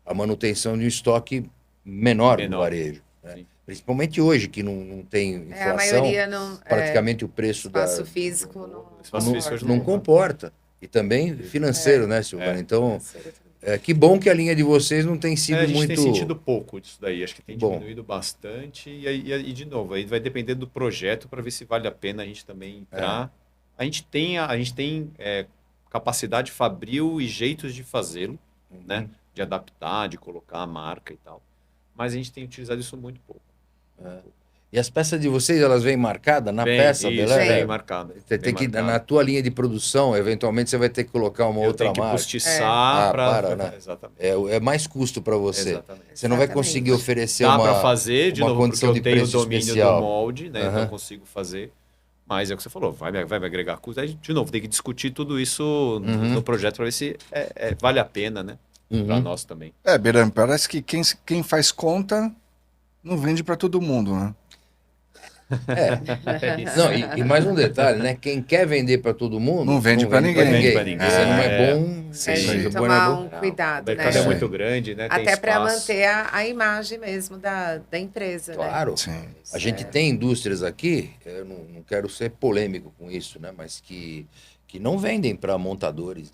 a manutenção de um estoque menor no varejo. Né? Principalmente hoje, que não tem inflação, a maioria não, praticamente o preço espaço físico não comporta. E também financeiro, né, Silvana? Então, que bom que a linha de vocês não tem sido muito... A gente tem sentido pouco disso daí, acho que tem diminuído bastante. E, de novo, aí vai depender do projeto para ver se vale a pena a gente também entrar. A gente tem capacidade fabril e jeitos de fazê-lo, né? De adaptar, de colocar a marca e tal. Mas a gente tem utilizado isso muito pouco. E as peças de vocês, elas vêm marcadas na peça, isso, beleza? bem marcado. Você tem que, na tua linha de produção, eventualmente você vai ter que colocar uma outra Tem que marca. postiçar né? Exatamente. É mais custo para você. Exatamente. Você não vai conseguir oferecer Dá para fazer, de uma novo, porque condição de eu tenho o preço domínio especial. do molde, né? Então eu consigo fazer. Mas é o que você falou, vai me agregar custo. Aí, de novo, tem que discutir tudo isso no projeto para ver se vale a pena, né? Para nós também. Beirão, parece que quem faz conta não vende para todo mundo, né? Não, e mais um detalhe, né? Quem quer vender para todo mundo não vende para ninguém. Você não é bom. Tem que tomar um cuidado, O mercado é muito grande, né? Até para manter a imagem mesmo da empresa. Claro. Né? Sim. A gente tem indústrias aqui, eu não quero ser polêmico com isso, né? Mas que não vendem para montadores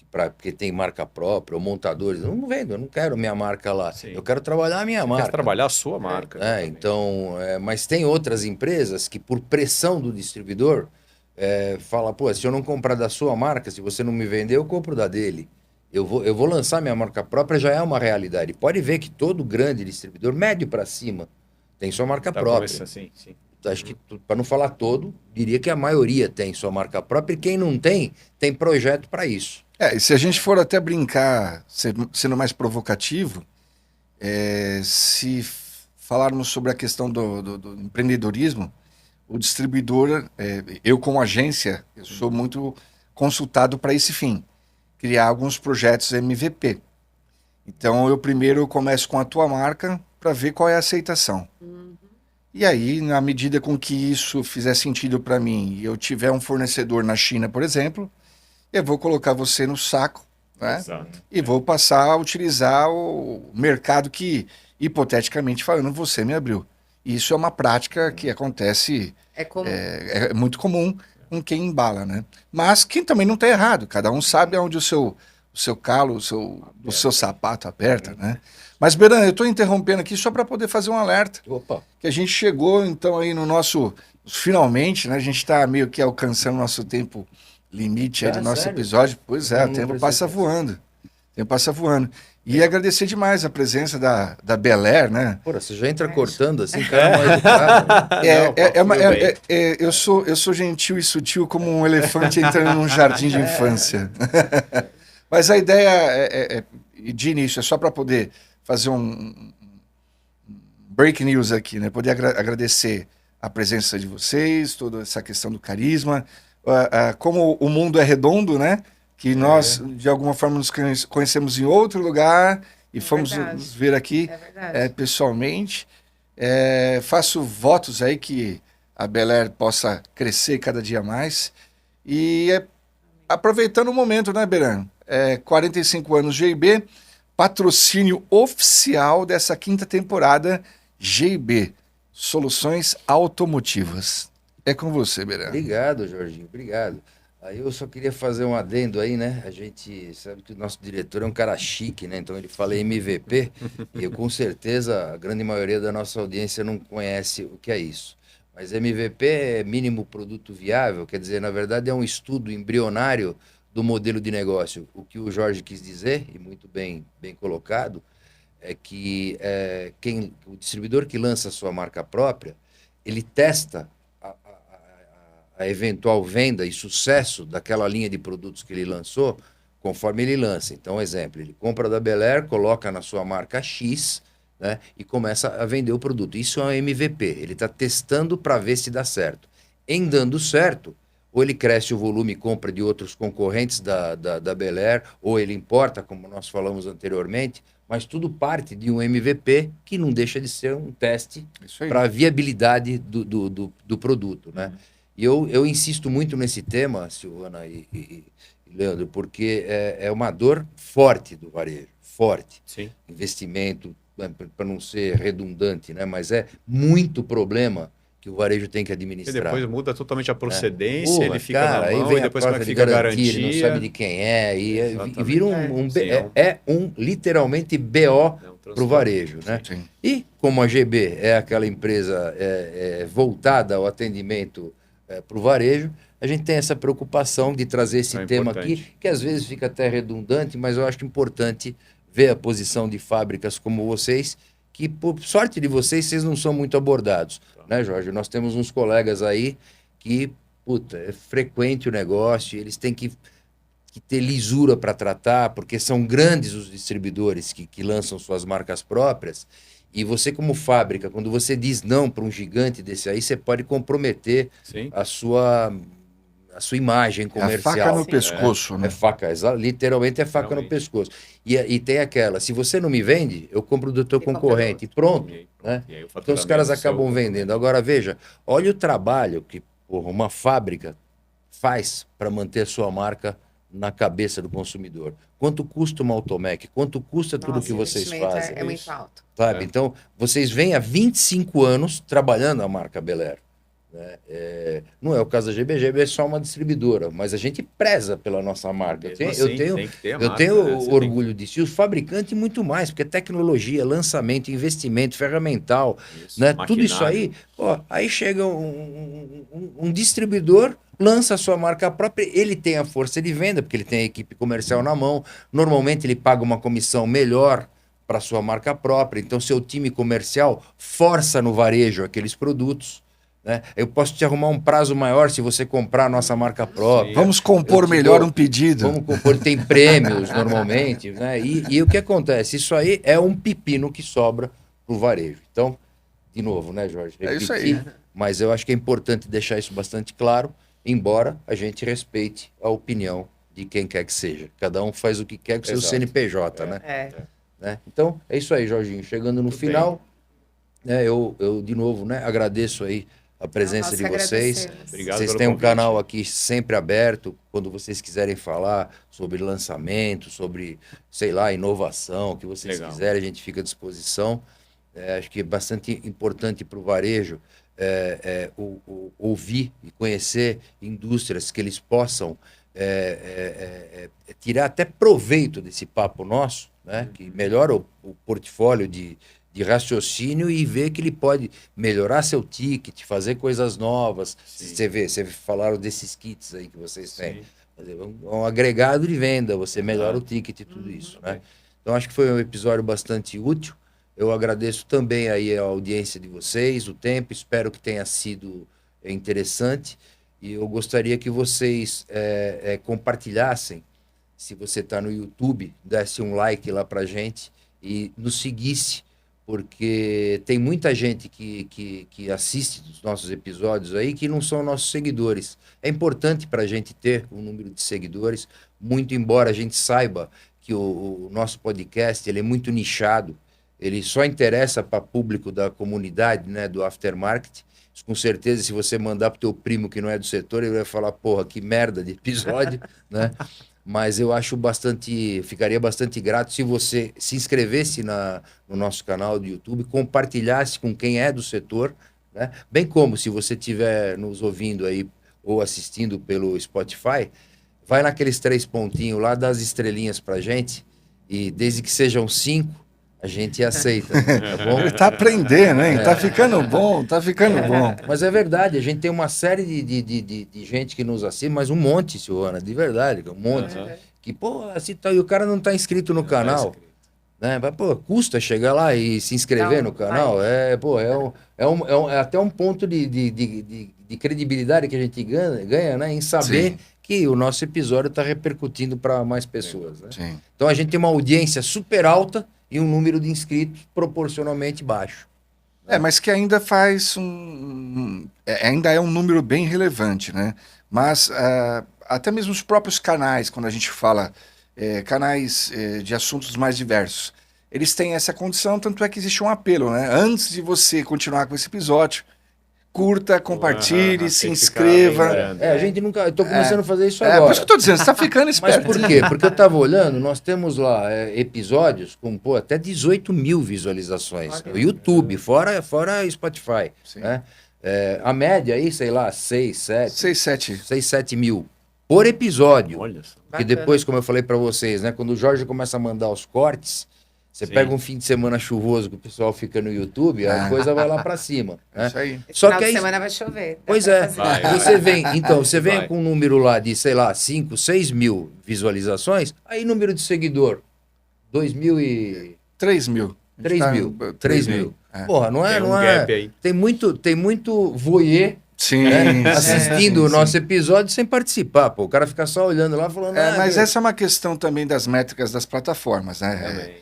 porque tem marca própria, ou montadores. Eu não vendo, eu não quero minha marca lá. Sim. Eu quero trabalhar a minha marca. Quer trabalhar a sua marca. Então, mas tem outras empresas que, por pressão do distribuidor, fala, pô, se eu não comprar da sua marca, se você não me vender, eu compro da dele. Eu vou lançar minha marca própria, já é uma realidade. Pode ver que todo grande distribuidor, médio para cima, tem sua marca própria. Sim. Acho que, para não falar todo, diria que a maioria tem sua marca própria e quem não tem projeto para isso. E se a gente for até brincar, sendo mais provocativo, se falarmos sobre a questão do empreendedorismo, o distribuidor, eu como agência, eu sou muito consultado para esse fim, criar alguns projetos MVP. Então eu primeiro começo com a tua marca para ver qual é a aceitação. E aí, na medida com que isso fizer sentido para mim, e eu tiver um fornecedor na China, por exemplo, eu vou colocar você no saco, né? Exato. E vou passar a utilizar o mercado que, hipoteticamente falando, você me abriu. E isso é uma prática que acontece, é muito comum com quem embala, né? Mas quem também não está errado, cada um sabe onde o seu calo, o seu sapato aperta, né? Mas, Beran, eu estou interrompendo aqui só para poder fazer um alerta. Opa! Que a gente chegou, então, aí no nosso... Finalmente, né? A gente está meio que alcançando o nosso tempo limite aí do nosso episódio. Pois é, o tempo passa voando. O tempo passa voando. E agradecer demais a presença da Bel Air, né? Pô, você já entra cortando assim, cara mal educado. Eu sou gentil e sutil como um elefante entrando num jardim de infância. Mas a ideia de início é só para poder fazer um break news aqui, né? Poder agradecer a presença de vocês, toda essa questão do carisma, como o mundo é redondo, né? Que nós, de alguma forma, nos conhecemos em outro lugar e fomos nos ver aqui pessoalmente. Faço votos aí que a Bel Air possa crescer cada dia mais. E aproveitando o momento, né, Beran? 45 anos GIB, patrocínio oficial dessa 5ª temporada GIB, Soluções Automotivas. É com você, Beran. Obrigado, Jorginho, obrigado. Aí eu só queria fazer um adendo aí, né? A gente sabe que o nosso diretor é um cara chique, né? Então ele fala MVP e eu, com certeza, a grande maioria da nossa audiência não conhece o que é isso. Mas MVP é mínimo produto viável, quer dizer, na verdade é um estudo embrionário do modelo de negócio. O que o Jorge quis dizer, e muito bem colocado, é que o distribuidor que lança a sua marca própria, ele testa a eventual venda e sucesso daquela linha de produtos que ele lançou, conforme ele lança. Então, exemplo, ele compra da Bel Air, coloca na sua marca X, né, e começa a vender o produto. Isso é um MVP, ele está testando para ver se dá certo. Em dando certo, ou ele cresce o volume e compra de outros concorrentes da Bel Air, ou ele importa, como nós falamos anteriormente, mas tudo parte de um MVP que não deixa de ser um teste para a viabilidade do produto, né? E eu insisto muito nesse tema, Silvana e Leandro, porque é uma dor forte do varejo, forte. Sim. Investimento, para não ser redundante, né? Mas é muito problema que o varejo tem que administrar. E depois muda totalmente a procedência, ele fica cara, na mão, e depois como é que fica a garantia. Ele não sabe de quem e vira literalmente BO para o varejo, né? Sim. E como a GB é aquela empresa voltada ao atendimento para o varejo, a gente tem essa preocupação de trazer esse tema aqui, que às vezes fica até redundante, mas eu acho importante ver a posição de fábricas como vocês, que, por sorte de vocês não são muito abordados, né, Jorge? Nós temos uns colegas aí que, puta, é frequente o negócio, eles têm que ter lisura para tratar, porque são grandes os distribuidores que lançam suas marcas próprias, e você como fábrica, quando você diz não para um gigante desse aí, você pode comprometer a sua imagem comercial. É a faca no pescoço, né? É faca, literalmente é faca no pescoço. E tem aquela, se você não me vende, eu compro do teu concorrente, e pronto. Né? Então os caras acabam vendendo. Agora veja, olha o trabalho que uma fábrica faz para manter a sua marca na cabeça do consumidor. Quanto custa uma Automec? Quanto custa tudo que vocês fazem? É muito alto. Sabe? Então, vocês vêm há 25 anos trabalhando a marca Bel Air. Né? Não é o caso da GBG, é só uma distribuidora, mas a gente preza pela nossa marca. Eu tenho orgulho disso. E o fabricante muito mais, porque é tecnologia, lançamento, investimento, ferramental, né? Tudo isso aí. Aí chega um distribuidor, lança a sua marca própria, ele tem a força de venda, porque ele tem a equipe comercial na mão. Normalmente ele paga uma comissão melhor para sua marca própria. Então, seu time comercial força no varejo aqueles produtos. Né? Eu posso te arrumar um prazo maior se você comprar a nossa marca própria. Vamos compor melhor um pedido. Vamos compor, tem prêmios normalmente. Né? E o que acontece? Isso aí é um pepino que sobra para o varejo. Então, de novo, né, Jorge? É isso aí. Mas eu acho que é importante deixar isso bastante claro, embora a gente respeite a opinião de quem quer que seja. Cada um faz o que quer com o seu CNPJ, né? Né? Então, é isso aí, Jorginho. Chegando no final, né, eu, de novo, né, agradeço aí a presença de vocês. Obrigado. Vocês têm um canal aqui sempre aberto, quando vocês quiserem falar sobre lançamento, sobre, sei lá, inovação, o que vocês quiserem, a gente fica à disposição. Acho que é bastante importante para o varejo ouvir e conhecer indústrias que eles possam tirar até proveito desse papo nosso, né? Que melhora o portfólio de raciocínio e ver que ele pode melhorar seu ticket, fazer coisas novas. Você falaram desses kits aí que vocês têm. Um agregado de venda, você melhora o ticket e tudo isso. Né? Então, acho que foi um episódio bastante útil. Eu agradeço também aí a audiência de vocês, o tempo, espero que tenha sido interessante. E eu gostaria que vocês compartilhassem, se você está no YouTube, desse um like lá para a gente e nos seguisse, porque tem muita gente que assiste os nossos episódios aí que não são nossos seguidores. É importante para a gente ter um número de seguidores, muito embora a gente saiba que o nosso podcast ele é muito nichado, ele só interessa para público da comunidade, né, do aftermarket. Com certeza, se você mandar para o teu primo que não é do setor, ele vai falar, porra, que merda de episódio, né? Mas eu acho ficaria bastante grato se você se inscrevesse no nosso canal do YouTube, compartilhasse com quem é do setor, né? Bem como se você estiver nos ouvindo aí ou assistindo pelo Spotify, vai naqueles 3 pontinhos lá, dá as estrelinhas pra gente, e desde que sejam 5, a gente aceita, tá bom? Ele tá aprendendo, hein? Tá ficando bom, tá ficando bom. Mas é verdade, a gente tem uma série de gente que nos assiste, mas um monte, Silvana, de verdade, um monte. Que, pô, e o cara não tá inscrito no canal. Né? Mas, pô, custa chegar lá e se inscrever no canal. É até um ponto de credibilidade que a gente ganha, né? Em saber que o nosso episódio está repercutindo para mais pessoas. Né? Então a gente tem uma audiência super alta e um número de inscritos proporcionalmente baixo. Mas que ainda ainda é um número bem relevante, né? Mas até mesmo os próprios canais, quando a gente fala canais de assuntos mais diversos, eles têm essa condição, tanto é que existe um apelo, né? Antes de você continuar com esse episódio, curta, compartilhe, se inscreva. A gente nunca... Eu tô começando a fazer isso agora. Por isso que eu tô dizendo, você tá ficando esperto. Mas por quê? Porque eu tava olhando, nós temos lá episódios com até 18 mil visualizações no YouTube, fora Spotify. Né? A média aí, sei lá, 6, 7 mil por episódio. Olha só. Porque depois, como eu falei para vocês, né, quando o Jorge começa a mandar os cortes, você pega um fim de semana chuvoso que o pessoal fica no YouTube, a coisa vai lá para cima. Né? Isso aí. Só final que de semana vai chover. Pois é. Você vem com um número lá de, sei lá, 5, 6 mil visualizações, aí número de seguidor, 2 mil e... 3 mil. 3 mil. 3 mil. Porra, não é... Tem um não gap é aí. tem muito voyeur Sim, assistindo o nosso episódio sem participar, pô. O cara fica só olhando lá falando... Mas essa é uma questão também das métricas das plataformas, né?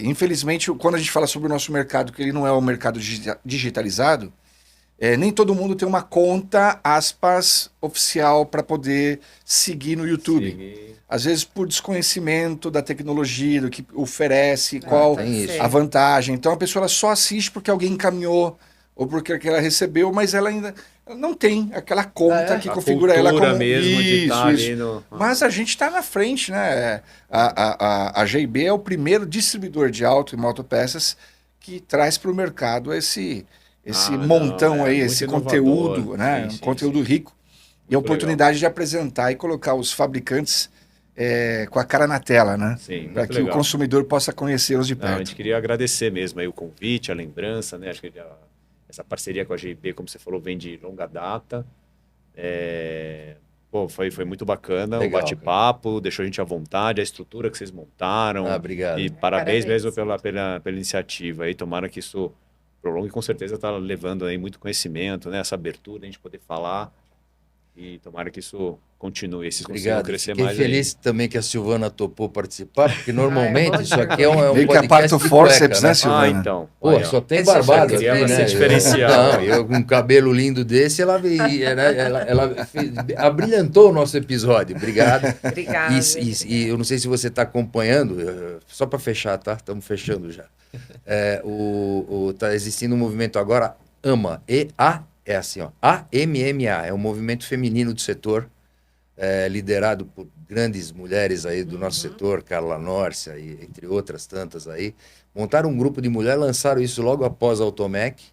Infelizmente, quando a gente fala sobre o nosso mercado, que ele não é um mercado digitalizado, nem todo mundo tem uma conta, aspas, oficial para poder seguir no YouTube. Às vezes por desconhecimento da tecnologia, do que oferece, qual a vantagem. Então a pessoa ela só assiste porque alguém encaminhou ou porque ela recebeu, mas ela ainda não tem aquela conta que configura ela como... mesmo de estar ali no... Mas a gente está na frente, né? A GIB é o primeiro distribuidor de auto e motopeças que traz para o mercado esse montão aí, esse conteúdo, né? Um conteúdo rico. E a oportunidade de apresentar e colocar os fabricantes com a cara na tela, né? Para que o consumidor possa conhecê-los de perto. A gente queria agradecer mesmo aí o convite, a lembrança, né? Acho que essa parceria com a GIB, como você falou, vem de longa data. Foi muito bacana. Legal, o bate-papo, deixou a gente à vontade, a estrutura que vocês montaram. Obrigado. E parabéns mesmo pela iniciativa aí. Tomara que isso prolongue, com certeza está levando aí muito conhecimento, né? Essa abertura, a gente poder falar. E tomara que isso continue, esses consigam crescer mais. Fiquei feliz também que a Silvana topou participar, porque normalmente isso aqui é um meio podcast que aparta o forceps, né, Silvana? Então. Pô, só tem barbado aqui, né? Ser diferencial. Não, eu com um cabelo lindo desse, ela abrilhantou o nosso episódio. Obrigado. Obrigada. E eu não sei se você está acompanhando, só para fechar, tá? Estamos fechando já. Tá existindo um movimento agora, AMA, é assim, ó, AMMA, é um movimento feminino do setor, liderado por grandes mulheres aí do nosso setor, Carla Nórcia, e entre outras tantas aí. Montaram um grupo de mulheres, lançaram isso logo após a Automec.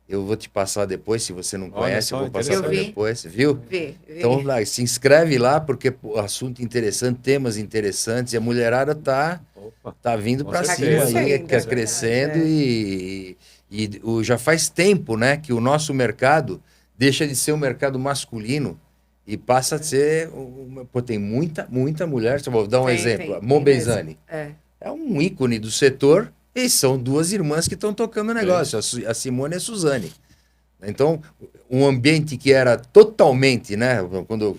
Eu vou te passar depois, se você não conhece, eu vou passar depois. Viu? Vi. Então, se inscreve lá, porque assunto interessante, temas interessantes, e a mulherada tá vindo para cima aí, crescendo e já faz tempo, né, que o nosso mercado deixa de ser um mercado masculino e passa a ser... tem muita mulher. Vou dar um exemplo. A Mobeizani. É um ícone do setor e são duas irmãs que estão tocando o negócio, a Simone e a Suzane. Então, um ambiente que era totalmente, né, quando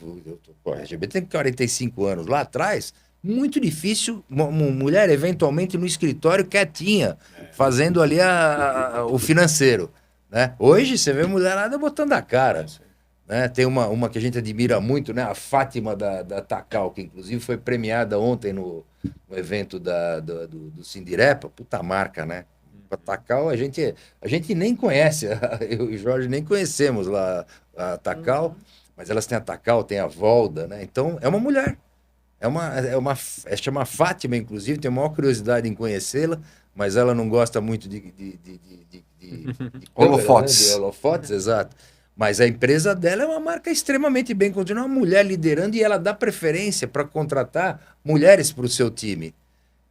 a RGB tem 45 anos, lá atrás... Muito difícil uma mulher, eventualmente, no escritório, quietinha, fazendo ali o financeiro. Né? Hoje, você vê a mulherada botando a cara. Né? Tem uma que a gente admira muito, né? A Fátima da Tacal, que inclusive foi premiada ontem no evento do Sindirepa. Puta marca, né? A Tacal, a gente nem conhece, eu e o Jorge nem conhecemos lá a Tacal, mas elas têm a Tacal, tem a Volda, né? Então, é uma mulher. Chama Fátima, inclusive, tenho a maior curiosidade em conhecê-la, mas ela não gosta muito de holofotes. Né? De holofotes, exato. Mas a empresa dela é uma marca extremamente bem conduzida, uma mulher liderando, e ela dá preferência para contratar mulheres para o seu time.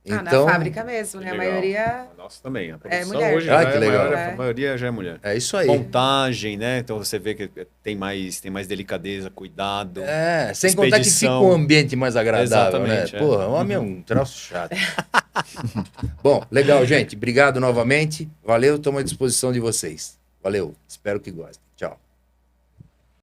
Então, na fábrica mesmo, né? A maioria... Nossa, também. A produção mulher. hoje já que legal. A maioria já é mulher. É isso aí. Montagem, né? Então você vê que tem mais delicadeza, cuidado. Sem contar que fica um ambiente mais agradável, né? Porra, homem é um troço chato. Bom, legal, gente. Obrigado novamente. Valeu, estamos à disposição de vocês. Valeu, espero que gostem.